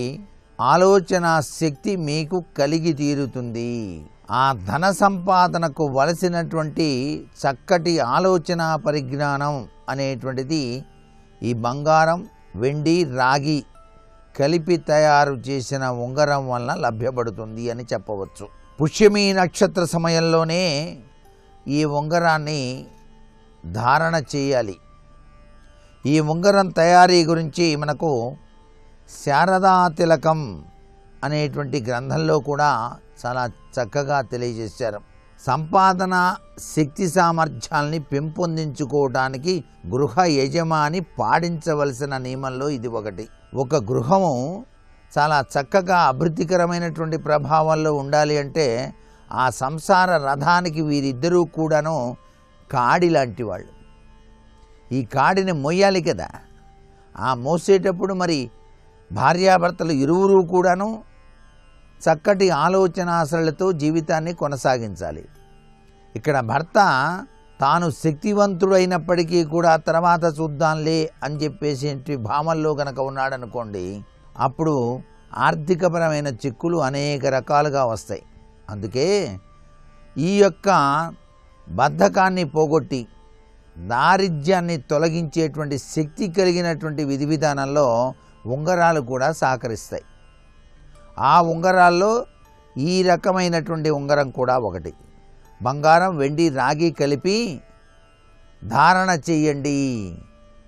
ఆలోచన శక్తి మీకు కలిగి తీరుతుంది. ఆ ధన సంపాదనకు వలసినటువంటి చక్కటి ఆలోచన పరిజ్ఞానం అనేటువంటిది ఈ బంగారం, వెండి, రాగి కలిపి తయారు చేసిన ఉంగరం వలన లభ్యపడుతుంది అని చెప్పవచ్చు. పుష్యమి నక్షత్ర సమయంలోనే ఈ ఉంగరాన్ని ధారణ చేయాలి. ఈ ఉంగరం తయారీ గురించి మనకు శారదా తిలకం అనేటువంటి గ్రంథంలో కూడా చాలా చక్కగా తెలియజేశారు. సంపాదన శక్తి సామర్థ్యాల్ని పెంపొందించుకోవడానికి గృహ యజమాని పాటించవలసిన నియమంలో ఇది ఒకటి. ఒక గృహము చాలా చక్కగా అభివృద్ధికరమైనటువంటి ప్రభావంలో ఉండాలి అంటే ఆ సంసార రథానికి వీరిద్దరూ కూడాను కాడి లాంటి వాళ్ళు. ఈ కాడిని మోయాలి కదా. ఆ మోసేటప్పుడు మరి భార్యాభర్తలు ఇరువురు కూడాను చక్కటి ఆలోచనాశలతో జీవితాన్ని కొనసాగించాలి. ఇక్కడ భర్త తాను శక్తివంతుడైనప్పటికీ కూడా తర్వాత చూద్దాంలే అని చెప్పేసి భావనలో కనుక ఉన్నాడనుకోండి, అప్పుడు ఆర్థికపరమైన చిక్కులు అనేక రకాలుగా వస్తాయి. అందుకే ఈ యొక్క బద్ధకాన్ని పోగొట్టి దారిద్ర్యాన్ని తొలగించేటువంటి శక్తి కలిగినటువంటి విధి విధానంలో ఉంగరాలు కూడా సహకరిస్తాయి. ఆ ఉంగరాల్లో ఈ రకమైనటువంటి ఉంగరం కూడా ఒకటి. బంగారం, వెండి, రాగి కలిపి ధారణ చెయ్యండి.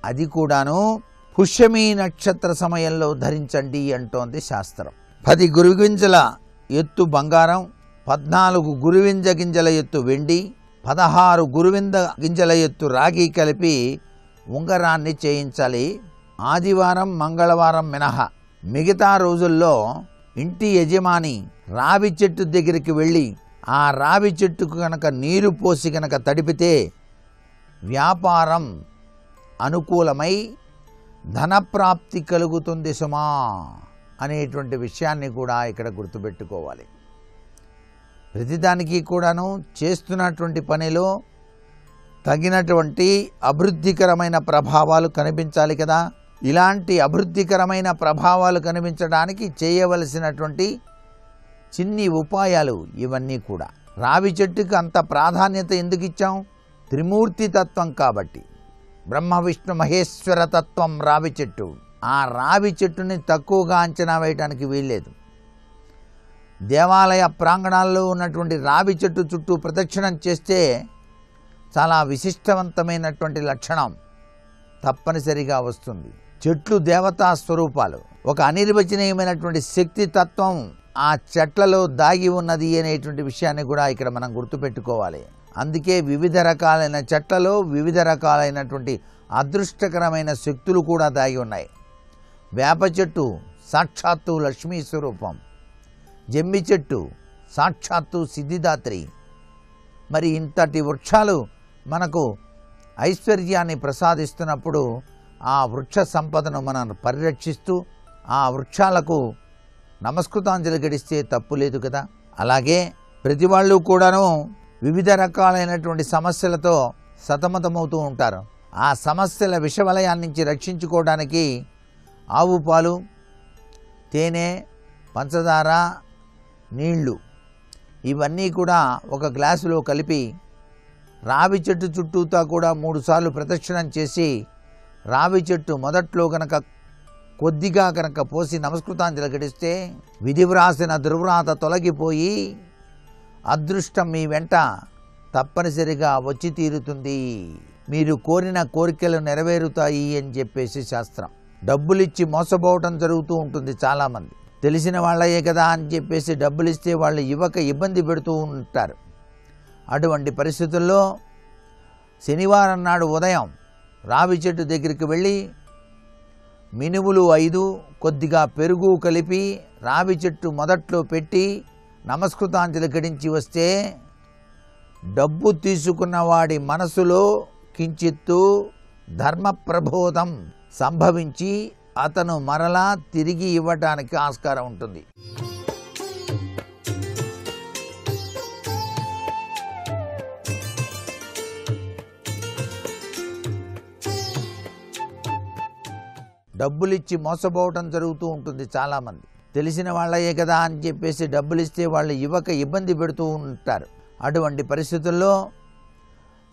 అది కూడాను పుష్యమి నక్షత్ర సమయంలో ధరించండి అంటోంది శాస్త్రం. 10 గురుగింజల ఎత్తు బంగారం, 14 గురువింజ గింజల ఎత్తు వెండి, 16 గురువింద గింజల ఎత్తు రాగి కలిపి ఉంగరాన్ని చేయించాలి. ఆదివారం, మంగళవారం మినహా మిగతా రోజుల్లో ఇంటి యజమాని రావి చెట్టు దగ్గరికి వెళ్ళి ఆ రావి చెట్టుకు కనుక నీరు పోసి కనుక తడిపితే వ్యాపారం అనుకూలమై ధనప్రాప్తి కలుగుతుంది సుమా అనేటువంటి విషయాన్ని కూడా ఇక్కడ గుర్తుపెట్టుకోవాలి. ప్రతిదానికి కూడాను చేస్తున్నటువంటి పనిలో తగినటువంటి అభివృద్ధికరమైన ప్రభావాలు కనిపించాలి కదా. ఇలాంటి అభివృద్ధికరమైన ప్రభావాలు కనిపించడానికి చేయవలసినటువంటి చిన్ని ఉపాయాలు ఇవన్నీ కూడా. రావి చెట్టుకు అంత ప్రాధాన్యత ఎందుకు ఇచ్చాం? త్రిమూర్తి తత్వం కాబట్టి. బ్రహ్మ విష్ణు మహేశ్వర తత్వం రావి చెట్టు. ఆ రావి చెట్టుని తక్కువగా అంచనా వేయడానికి వీల్లేదు. దేవాలయ ప్రాంగణాల్లో ఉన్నటువంటి రావి చెట్టు చుట్టూ ప్రదక్షిణం చేస్తే చాలా విశిష్టవంతమైనటువంటి లక్షణం తప్పనిసరిగా వస్తుంది. చెట్లు దేవతా స్వరూపాలు. ఒక అనిర్వచనీయమైనటువంటి శక్తి తత్వం ఆ చెట్లలో దాగి ఉన్నది అనేటువంటి విషయాన్ని కూడా ఇక్కడ మనం గుర్తుపెట్టుకోవాలి. అందుకే వివిధ రకాలైన చెట్లలో వివిధ రకాలైనటువంటి అదృష్టకరమైన శక్తులు కూడా దాగి ఉన్నాయి. వేప చెట్టు సాక్షాత్తు లక్ష్మీ స్వరూపం, జమ్మి చెట్టు సాక్షాత్తు సిద్ధిదాత్రి. మరి ఇంతటి వృక్షాలు మనకు ఐశ్వర్యాన్ని ప్రసాదిస్తున్నప్పుడు ఆ వృక్ష సంపదను మనం పరిరక్షిస్తూ ఆ వృక్షాలకు నమస్కృతాంజలి గడిస్తే తప్పు లేదు కదా. అలాగే ప్రతి వాళ్ళు కూడాను వివిధ రకాలైనటువంటి సమస్యలతో సతమతమవుతూ ఉంటారు. ఆ సమస్యల విషవలయాన్ని నుంచి రక్షించుకోవడానికి ఆవు పాలు, తేనె, పంచదార, నీళ్లు ఇవన్నీ కూడా ఒక గ్లాసులో కలిపి రావి చెట్టు చుట్టూతా కూడా 3 సార్లు ప్రదక్షిణం చేసి రావి చెట్టు మొదట్లో కనుక కొద్దిగా కనుక పోసి నమస్కృతాంజలి గడిస్తే విధివ్రాసిన దుర్వ్రాత తొలగిపోయి అదృష్టం మీ వెంట తప్పనిసరిగా వచ్చి తీరుతుంది. మీరు కోరిన కోరికలు నెరవేరుతాయి అని చెప్పేసి శాస్త్రం. డబ్బులిచ్చి మోసపోవటం జరుగుతూ ఉంటుంది. చాలామంది తెలిసిన వాళ్ళయే కదా అని చెప్పేసి డబ్బులు ఇస్తే వాళ్ళు ఇవ్వక ఇబ్బంది పెడుతూ ఉంటారు. అటువంటి పరిస్థితుల్లో శనివారం నాడు ఉదయం రావి చెట్టు దగ్గరికి వెళ్ళి మినుములు 5 కొద్దిగా పెరుగు కలిపి రావి చెట్టు మొదట్లో పెట్టి నమస్కృతాంజలి గడించి వస్తే డబ్బు తీసుకున్న వాడి మనసులో కించిత్తు ధర్మ ప్రబోధం సంభవించి అతను మరలా తిరిగి ఇవ్వటానికి ఆస్కారం ఉంటుంది. డబ్బులిచ్చి మోసపోవటం జరుగుతూ ఉంటుంది చాలామంది. తెలిసిన వాళ్ళయే కదా అని చెప్పేసి డబ్బులు ఇస్తే వాళ్ళు ఇవ్వక ఇబ్బంది పెడుతూ ఉంటారు. అటువంటి పరిస్థితుల్లో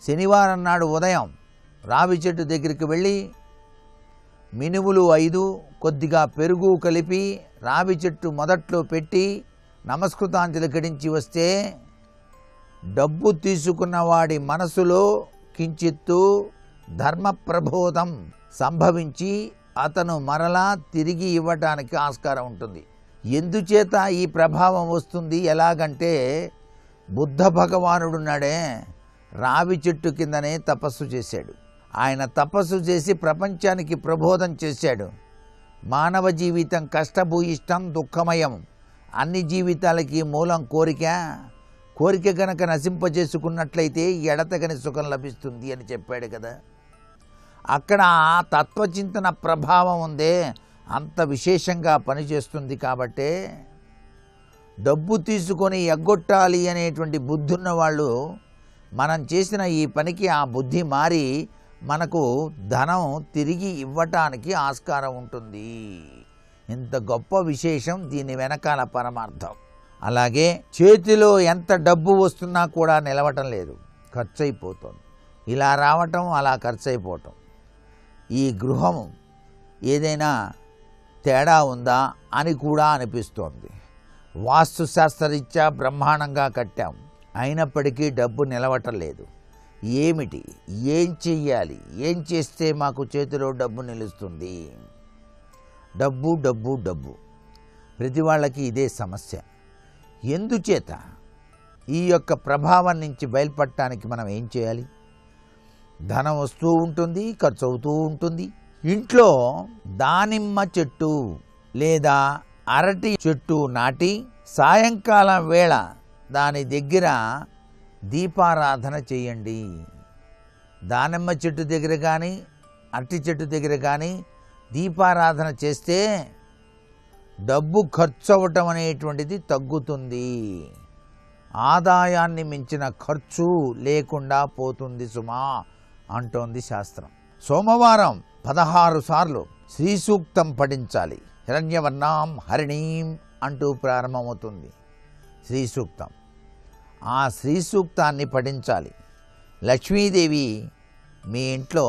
శనివారం నాడు ఉదయం రావి చెట్టు దగ్గరికి వెళ్ళి మినుములు 5 కొద్దిగా పెరుగు కలిపి రావి చెట్టు మొదట్లో పెట్టి నమస్కృతాంజలి ఘటించి వస్తే డబ్బు తీసుకున్న వాడి మనసులో కించిత్తు ధర్మ ప్రబోధం సంభవించి అతను మరలా తిరిగి ఇవ్వటానికి ఆస్కారం ఉంటుంది. ఎందుచేత ఈ ప్రభావం వస్తుంది? ఎలాగంటే బుద్ధ భగవానుడున్నాడే రావి చెట్టు కిందనే తపస్సు చేశాడు. ఆయన తపస్సు చేసి ప్రపంచానికి ప్రబోధం చేశాడు. మానవ జీవితం కష్టభూయిష్టం దుఃఖమయం, అన్ని జీవితాలకి మూలం కోరిక. కోరిక కనుక నశింపజేసుకున్నట్లయితే ఎడతగని సుఖం లభిస్తుంది అని చెప్పాడు కదా. అక్కడ తత్వచింతన ప్రభావం ఉందే అంత విశేషంగా పనిచేస్తుంది. కాబట్టే డబ్బు తీసుకొని ఎగ్గొట్టాలి అనేటువంటి బుద్ధి ఉన్న వాళ్ళు మనం చేసిన ఈ పనికి ఆ బుద్ధి మారి మనకు ధనం తిరిగి ఇవ్వటానికి ఆస్కారం ఉంటుంది. ఇంత గొప్ప విశేషం దీని వెనకాల పరమార్థం. అలాగే చేతిలో ఎంత డబ్బు వస్తున్నా కూడా నిలవటం లేదు, ఖర్చు అయిపోతుంది. ఇలా రావటం అలా ఖర్చు అయిపోవటం. ఈ గృహం ఏదైనా తేడా ఉందా అని కూడా అనిపిస్తోంది. వాస్తుశాస్త్రరీత్యా బ్రహ్మాండంగా కట్టాం, అయినప్పటికీ డబ్బు నిలవటం లేదు. ఏమిటి, ఏం చెయ్యాలి, ఏం చేస్తే మాకు చేతిలో డబ్బు నిలుస్తుంది? డబ్బు డబ్బు డబ్బు, ప్రతి వాళ్ళకి ఇదే సమస్య. ఎందుచేత ఈ యొక్క ప్రభావం నుంచి బయలుపడటానికి మనం ఏం చేయాలి? ధనం వస్తూ ఉంటుంది, ఖర్చు అవుతూ ఉంటుంది. ఇంట్లో దానిమ్మ చెట్టు లేదా అరటి చెట్టు నాటి సాయంకాలం వేళ దాని దగ్గర దీపారాధన చేయండి. దానిమ్మ చెట్టు దగ్గర కానీ అరటి చెట్టు దగ్గర కానీ దీపారాధన చేస్తే డబ్బు ఖర్చు అవ్వటం అనేటువంటిది తగ్గుతుంది. ఆదాయాన్ని మించిన ఖర్చు లేకుండా పోతుంది సుమా అంటోంది శాస్త్రం. సోమవారం 16 సార్లు శ్రీ సూక్తం పఠించాలి. హిరణ్యవర్ణాం హరిణీం అంటూ ప్రారంభమవుతుంది శ్రీ సూక్తం. ఆ శ్రీ సూక్తాన్ని పఠించాలి. లక్ష్మీదేవి మీ ఇంట్లో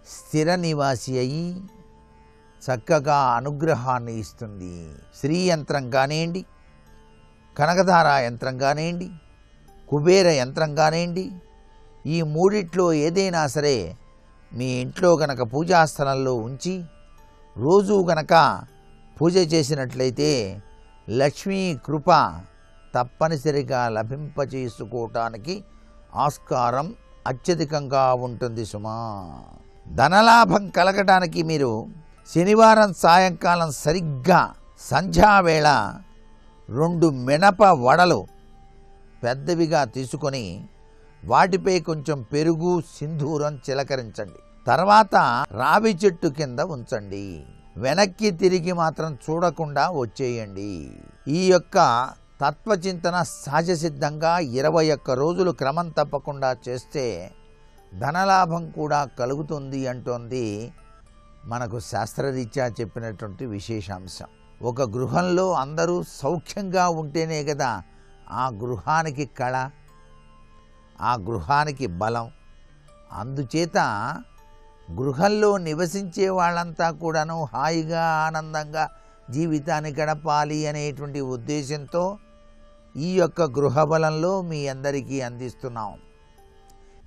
స్థిర నివాసి అయి చక్కగా అనుగ్రహాన్ని ఇస్తుంది. శ్రీ యంత్రం కానివ్వండి, కనకధార యంత్రం కానివ్వండి, కుబేర యంత్రం కానివ్వండి, ఈ మూడిట్లో ఏదైనా సరే మీ ఇంట్లో గనక పూజాస్థలంలో ఉంచి రోజు గనక పూజ చేసినట్లయితే లక్ష్మీ కృప తప్పనిసరిగా లభింపచేసుకోవటానికి ఆస్కారం అత్యధికంగా ఉంటుంది సుమా. ధనలాభం కలగటానికి మీరు శనివారం సాయంకాలం సరిగ్గా సంధ్యావేళ 2 మినప వడలు పెద్దవిగా తీసుకొని వాటిపై కొంచెం పెరుగు సింధూరం చిలకరించండి. తర్వాత రావి చెట్టు కింద ఉంచండి. వెనక్కి తిరిగి మాత్రం చూడకుండా వచ్చేయండి. ఈ యొక్క తత్వచింతన సహజ సిద్ధంగా 21 రోజులు క్రమం తప్పకుండా చేస్తే ధనలాభం కూడా కలుగుతుంది అంటోంది మనకు శాస్త్రరీత్యా చెప్పినటువంటి విశేషాంశం. ఒక గృహంలో అందరూ సౌఖ్యంగా ఉంటేనే కదా ఆ గృహానికి కళ, ఆ గృహానికి బలం. అందుచేత గృహంలో నివసించే వాళ్ళంతా కూడాను హాయిగా ఆనందంగా జీవితాన్ని గడపాలి అనేటువంటి ఉద్దేశంతో ఈ యొక్క గృహబలంలో మీ అందరికీ అందిస్తున్నాం.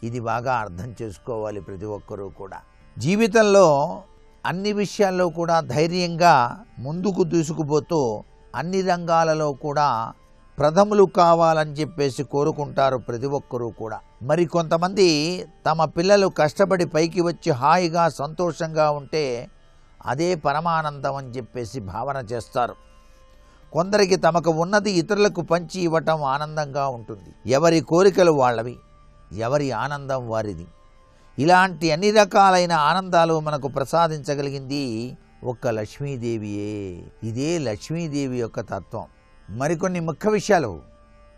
ఇది బాగా అర్థం చేసుకోవాలి ప్రతి ఒక్కరూ కూడా. జీవితంలో అన్ని విషయాల్లో కూడా ధైర్యంగా ముందుకు దూసుకుపోతూ అన్ని రంగాలలో కూడా ప్రథములు కావాలని చెప్పేసి కోరుకుంటారు ప్రతి ఒక్కరూ కూడా. మరి కొంతమంది తమ పిల్లలు కష్టపడి పైకి వచ్చి హాయిగా సంతోషంగా ఉంటే అదే పరమానందం అని చెప్పేసి భావన చేస్తారు. కొందరికి తమకు ఉన్నది ఇతరులకు పంచి ఇవ్వటం ఆనందంగా ఉంటుంది. ఎవరి కోరికలు వాళ్ళవి, ఎవరి ఆనందం వారిది. ఇలాంటి అన్ని రకాలైన ఆనందాలు మనకు ప్రసాదించగలిగింది ఒక్క లక్ష్మీదేవియే. ఇదే లక్ష్మీదేవి యొక్క తత్వం. మరికొన్ని ముఖ్య విషయాలు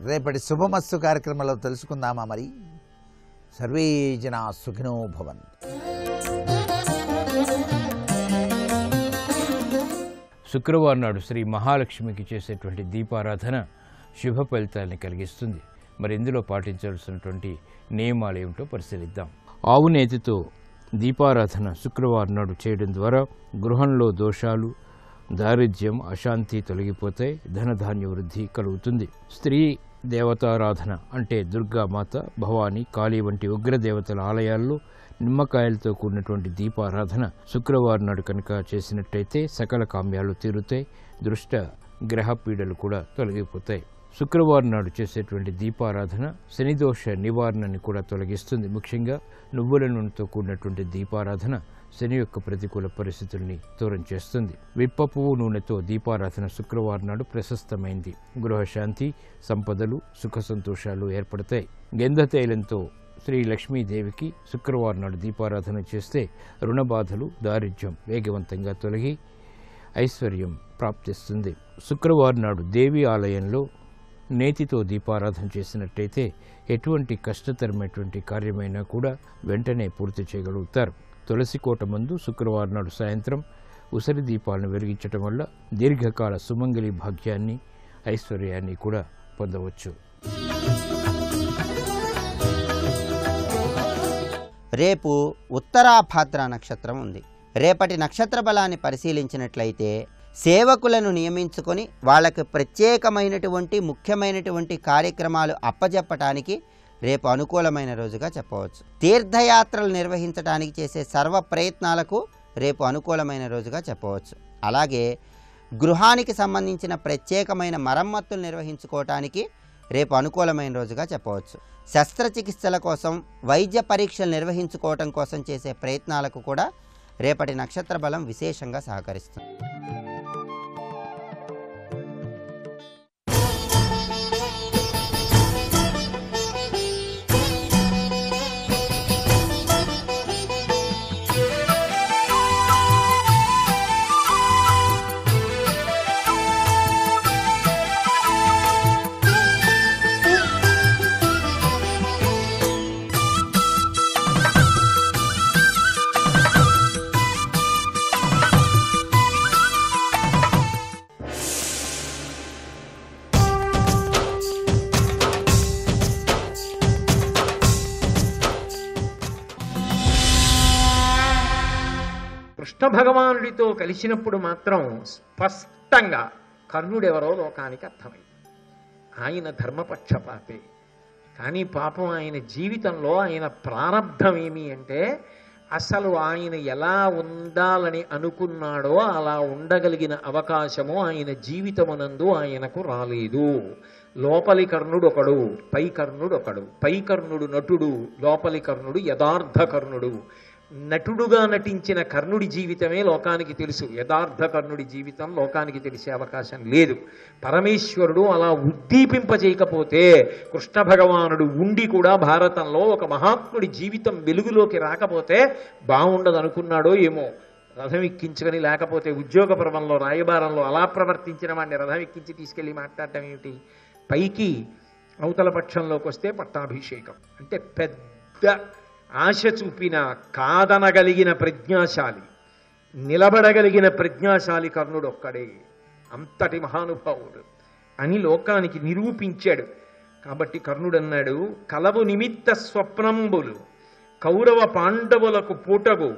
రేపటి శుభమస్తు కార్యక్రమంలో తెలుసుకుందామా? మరి సర్వే జనా సుఖినో భవంతు. శుక్రవారం నాడు శ్రీ మహాలక్ష్మికి చేసేటువంటి దీపారాధన శుభ ఫలితాలని కలిగిస్తుంది. మరి ఇందులో పాటించాల్సినటువంటి నియమాలు ఏమిటో పరిశీలిద్దాం. ఆవు నేతితో దీపారాధన శుక్రవారం నాడు చేయడం ద్వారా గృహంలో దోషాలు, దారిద్ర్యం, అశాంతి తొలగిపోతాయి, ధనధాన్య వృద్ధి కలుగుతుంది. స్త్రీ దేవతారాధన అంటే దుర్గామాత, భవానీ, కాళీ వంటి ఉగ్రదేవతల ఆలయాల్లో నిమ్మకాయలతో కూడినటువంటి దీపారాధన శుక్రవారం నాడు కనుక చేసినట్టయితే సకల కామ్యాలు తీరుతాయి, దృష్ట గ్రహ పీడలు కూడా తొలగిపోతాయి. శుక్రవారం నాడు చేసేటువంటి దీపారాధన శనిదోష నివారణని కూడా తొలగిస్తుంది. ముఖ్యంగా నువ్వుల నూనెతో కూడినటువంటి దీపారాధన శని యొక్క ప్రతికూల పరిస్థితుల్ని దూరం చేస్తుంది. విప్ప పువ్వు నూనెతో దీపారాధన శుక్రవారం నాడు ప్రశస్తమైంది. గృహశాంతి, సంపదలు, సుఖ సంతోషాలు ఏర్పడతాయి. గంధ తైలంతో శ్రీ లక్ష్మీదేవికి శుక్రవారం నాడు దీపారాధన చేస్తే రుణబాధలు, దారిద్ర్యం వేగవంతంగా తొలగి ఐశ్వర్యం ప్రాప్తిస్తుంది. శుక్రవారం నాడు దేవి ఆలయంలో నేతితో దీపారాధన చేసినట్టయితే ఎటువంటి కష్టతరమైనటువంటి కార్యమైనా కూడా వెంటనే పూర్తి చేయగలుగుతారు. తులసి కోట ముందు శుక్రవారం నాడు సాయంత్రం ఉసిరి దీపాలను వెలిగించడం వల్ల దీర్ఘకాల సుమంగళి భాగ్యాన్ని, ఐశ్వర్యాన్ని కూడా పొందవచ్చు. రేపు ఉత్తరాభాద్ర నక్షత్రం ఉంది. రేపటి నక్షత్ర బలాన్ని పరిశీలించినట్లయితే సేవకులను నియమించుకొని వాళ్ళకు ప్రత్యేకమైనటువంటి ముఖ్యమైనటువంటి కార్యక్రమాలు అప్పజెప్పటానికి రేపు అనుకూలమైన రోజుగా చెప్పవచ్చు. తీర్థయాత్రలు నిర్వహించడానికి చేసే సర్వ ప్రయత్నాలకు రేపు అనుకూలమైన రోజుగా చెప్పవచ్చు. అలాగే గృహానికి సంబంధించిన ప్రత్యేకమైన మరమ్మతులు నిర్వహించుకోవటానికి రేపు అనుకూలమైన రోజుగా చెప్పవచ్చు. శస్త్రచికిత్సల కోసం, వైద్య పరీక్షలు నిర్వహించుకోవటం కోసం చేసే ప్రయత్నాలకు కూడా రేపటి నక్షత్ర బలం విశేషంగా సహకరిస్తుంది. కృష్ణ భగవానుడితో కలిసినప్పుడు మాత్రం స్పష్టంగా కర్ణుడెవరో లోకానికి అర్థమైంది. ఆయన ధర్మపక్షపాతే. కానీ పాపం ఆయన జీవితంలో ఆయన ప్రారంధం ఏమి అంటే అసలు ఆయన ఎలా ఉండాలని అనుకున్నాడో అలా ఉండగలిగిన అవకాశము ఆయన జీవితమునందు ఆయనకు రాలేదు. లోపలి కర్ణుడు ఒకడు, పై కర్ణుడు ఒకడు. పై కర్ణుడు నటుడు, లోపలి కర్ణుడు యథార్థ కర్ణుడు. నటుడుగా నటించిన కర్ణుడి జీవితమే లోకానికి తెలుసు, యథార్థ కర్ణుడి జీవితం లోకానికి తెలిసే అవకాశం లేదు. పరమేశ్వరుడు అలా ఉద్దీపింపజేయకపోతే కృష్ణ భగవానుడు ఉండి కూడా భారతంలో ఒక మహాత్ముడి జీవితం వెలుగులోకి రాకపోతే బాగుండదు అనుకున్నాడో ఏమో. రథం ఎక్కించుకొని, లేకపోతే ఉద్యోగ పర్వంలో, రాయబారంలో అలా ప్రవర్తించిన వాడిని రథం ఎక్కించి తీసుకెళ్ళి మాట్లాడటం ఏమిటి? పైకి అవతల పక్షంలోకి వస్తే పట్టాభిషేకం అంటే పెద్ద ఆశ చూపిన, కాదనగలిగిన ప్రజ్ఞాశాలి, నిలబడగలిగిన ప్రజ్ఞాశాలి కర్ణుడు ఒక్కడే. అంతటి మహానుభావుడు అని లోకానికి నిరూపించాడు. కాబట్టి కర్ణుడు అన్నాడు, కలవు నిమిత్త స్వప్నంబులు కౌరవ పాండవులకు పూటగు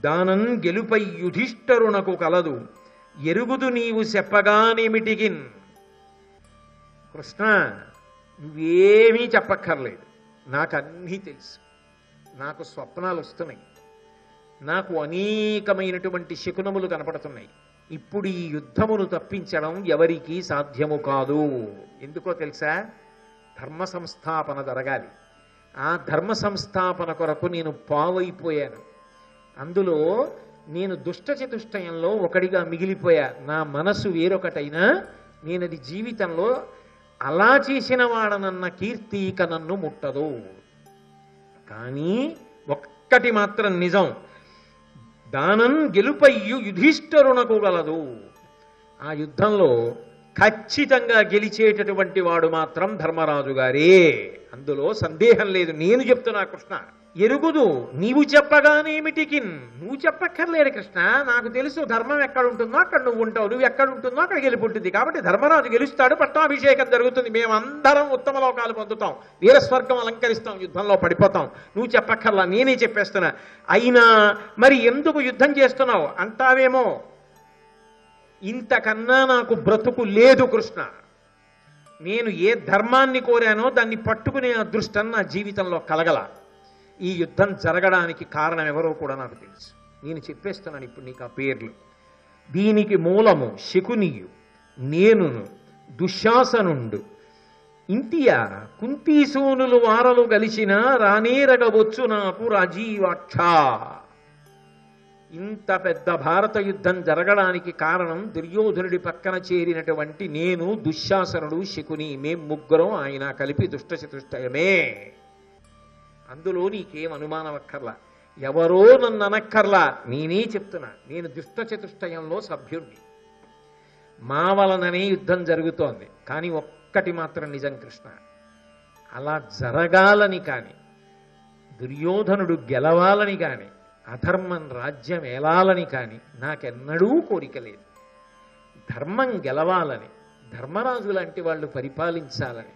దానం గెలుపై యుధిష్ఠరునకు కలదు ఎరుగుదు నీవు చెప్పగానేమిటిగిన్. కృష్ణ, నువ్వేమీ చెప్పక్కర్లేదు, నాకు అన్నీ తెలుసు. నాకు స్వప్నాలు వస్తున్నాయి, నాకు అనేకమైనటువంటి శకునములు కనపడుతున్నాయి. ఇప్పుడు ఈ యుద్ధమును తప్పించడం ఎవరికీ సాధ్యము కాదు. ఎందుకో తెలుసా? ధర్మ సంస్థాపన జరగాలి. ఆ ధర్మ సంస్థాపన కొరకు నేను పావైపోయాను. అందులో నేను దుష్ట చతుష్టయంలో ఒకడిగా మిగిలిపోయా. నా మనసు వేరొకటైనా నేనది జీవితంలో అలా చేసిన వాడనన్న కీర్తి ఇక నన్ను ముట్టదు. కానీ ఒక్కటి మాత్రం నిజం, దానం గెలుపయ్యు యుధిష్ఠరునకు గలదు. ఆ యుద్ధంలో ఖచ్చితంగా గెలిచేటటువంటి వాడు మాత్రం ధర్మరాజు గారే, అందులో సందేహం లేదు. నేను చెప్తున్నా కృష్ణ, ఎరుగుదు నీవు చెప్పగానేమిటికి, నువ్వు చెప్పక్కర్లేదు కృష్ణ, నాకు తెలుసు ధర్మం ఎక్కడ ఉంటుందో అక్కడ నువ్వు ఉంటావు, నువ్వు ఎక్కడ ఉంటుందో అక్కడ గెలుపుంటుంది. కాబట్టి ధర్మరాజు గెలుస్తాడు, పట్టాభిషేకం జరుగుతుంది, మేమందరం ఉత్తమ లోకాలు పొందుతాం, వీరస్వర్గం అలంకరిస్తాం, యుద్ధంలో పడిపోతాం. నువ్వు చెప్పక్కర్లా, నేనే చెప్పేస్తున్నా. అయినా మరి ఎందుకు యుద్ధం చేస్తున్నావు అంటావేమో, ఇంతకన్నా నాకు బ్రతుకు లేదు కృష్ణ. నేను ఏ ధర్మాన్ని కోరానో దాన్ని పట్టుకునే అదృష్టం నా జీవితంలో కలగల. ఈ యుద్ధం జరగడానికి కారణం ఎవరో కూడా నాకు తెలుసు. నేను చెప్పేస్తున్నాను ఇప్పుడు నీకు ఆ పేర్లు. దీనికి మూలము శకునియు, నేనును, దుశ్శాసనుండు, ఇంతియా కుంతీసూనులు వారలు గలిచిన రానేరగవచ్చు నాకు రాజీవాక్ష. ఇంత పెద్ద భారత యుద్ధం జరగడానికి కారణం దుర్యోధనుడి పక్కన చేరినటువంటి నేను, దుశ్శాసనుడు, శకుని, మేం ముగ్గురం ఆయన కలిపి దుష్టచతుష్టయమే. అందులో నీకేం అనుమానం అక్కర్లా, ఎవరో నన్ను అనక్కర్లా, నేనే చెప్తున్నా. నేను దుష్టచతుష్టయంలో సభ్యుణ్ణి. మా వలననే యుద్ధం జరుగుతోంది. కానీ ఒక్కటి మాత్రం నిజం కృష్ణ, అలా జరగాలని కానీ, దుర్యోధనుడు గెలవాలని కానీ, అధర్మం రాజ్యం ఏలాలని కానీ నాకెన్నడూ కోరిక లేదు. ధర్మం గెలవాలని, ధర్మరాజు లాంటి వాళ్ళు పరిపాలించాలని,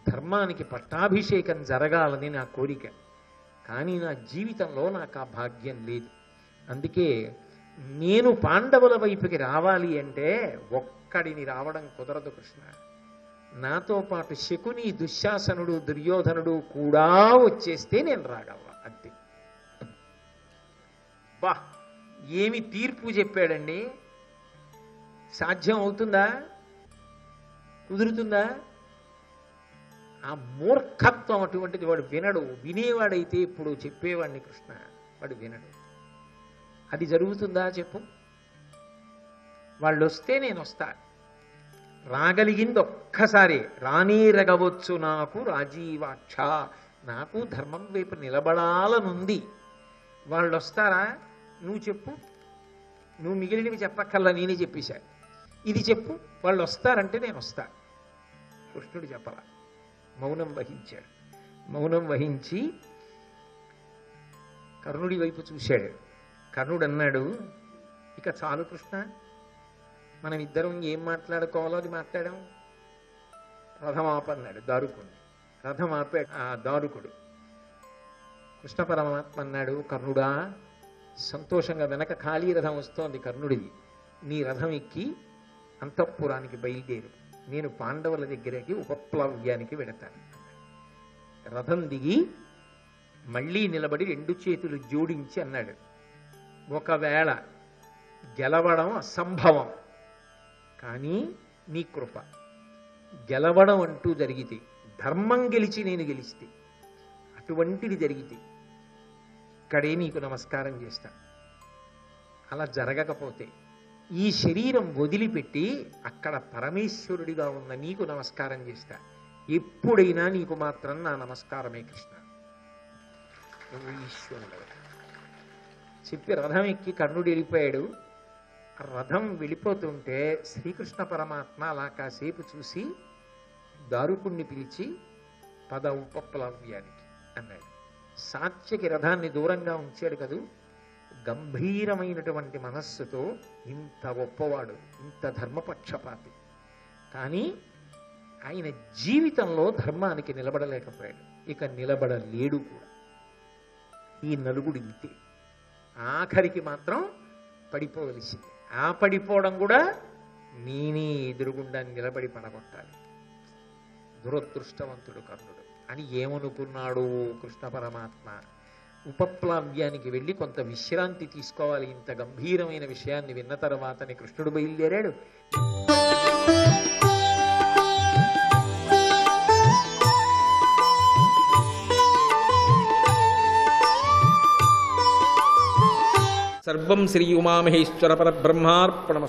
ధర్మానికి పట్టాభిషేకం జరగాలని నా కోరిక. కానీ నా జీవితంలో నాకు ఆ భాగ్యం లేదు. అందుకే నేను పాండవుల వైపుకి రావాలి అంటే ఒక్కడిని రావడం కుదరదు కృష్ణ. నాతో పాటు శకుని, దుశ్శాసనుడు, దుర్యోధనుడు కూడా వచ్చేస్తే నేను రాగలవా అంతే. బా, ఏమి తీర్పు చెప్పాడండి. సాధ్యం అవుతుందా? కుదురుతుందా? ఆ మూర్ఖత్వం అటువంటిది. వాడు వినడు. వినేవాడైతే ఇప్పుడు చెప్పేవాడిని కృష్ణ, వాడు వినడు. అది జరుగుతుందా చెప్పు? వాళ్ళు వస్తే నేను వస్తా. రాగలిగింది ఒక్కసారి, రానేరగవచ్చు నాకు రాజీవాక్ష. నాకు ధర్మం వైపు నిలబడాలనుంది. వాళ్ళు వస్తారా? నువ్వు చెప్పు. నువ్వు మిగిలినవి చెప్పక్కల్లా, నేనే చెప్పేశా. ఇది చెప్పు, వాళ్ళు వస్తారంటే నేను వస్తా. కృష్ణుడు చెప్పలా, మౌనం వహించాడు. మౌనం వహించి కర్ణుడి వైపు చూశాడు. కర్ణుడు అన్నాడు, ఇక చాలు కృష్ణ, మనం ఇద్దరం ఏం మాట్లాడుకోవాలో అది మాట్లాడాం. రథం ఆపన్నాడు దారుకుడు. రథం ఆపాడు ఆ దారుకుడు. కృష్ణ పరమాత్మ అన్నాడు, కర్ణుడా, సంతోషంగా వెనక ఖాళీ రథం వస్తోంది కర్ణుడిది, నీ రథం ఎక్కి అంతఃపురానికి బయలుదేరు, నేను పాండవుల దగ్గరికి ఉపప్లవ్యానికి వెడతాను. రథం దిగి మళ్ళీ నిలబడి రెండు చేతులు జోడించి అన్నాడు, ఒకవేళ గెలవడం అసంభవం, కానీ నీ కృప, గెలవడం అంటూ జరిగితే, ధర్మం గెలిచి నేను గెలిస్తే, అటువంటిది జరిగితే ఇక్కడే నీకు నమస్కారం చేస్తా. అలా జరగకపోతే ఈ శరీరం వదిలిపెట్టి అక్కడ పరమేశ్వరుడిగా ఉన్న నీకు నమస్కారం చేస్తా. ఎప్పుడైనా నీకు మాత్రం నా నమస్కారమే కృష్ణ, నువ్వు ఈశ్వరుడు చెప్పి రథం ఎక్కి కర్ణుడు వెళ్ళిపోయాడు. ఆ రథం వెళ్ళిపోతుంటే శ్రీకృష్ణ పరమాత్మ అలా కాసేపు చూసి దారుకుణ్ణి పిలిచి పద ఉపప్లవ్యానికి అన్నాడు. సాత్యకి రథాన్ని దూరంగా ఉంచాడు కదూ. గంభీరమైనటువంటి మనస్సుతో, ఇంత గొప్పవాడు, ఇంత ధర్మపక్షపాతి, కానీ ఆయన జీవితంలో ధర్మానికి నిలబడలేకపోయాడు, ఇక నిలబడలేడు కూడా. ఈ నలుగుడు ఇంతే, ఆఖరికి మాత్రం పడిపోవలసింది. ఆ పడిపోవడం కూడా నేనే ఎదురుగుండా నిలబడి పడగొట్టాలి. దురదృష్టవంతుడు కర్ణుడు అని ఏమనుకున్నాడు కృష్ణ పరమాత్మ. ఉపప్లవ్యానికి వెళ్ళి కొంత విశ్రాంతి తీసుకోవాలి. ఇంత గంభీరమైన విషయాన్ని విన్న తర్వాతనే కృష్ణుడు బయలుదేరాడు. సర్వం శ్రీ ఉమామహేశ్వర పరబ్రహ్మార్పణమస్తు.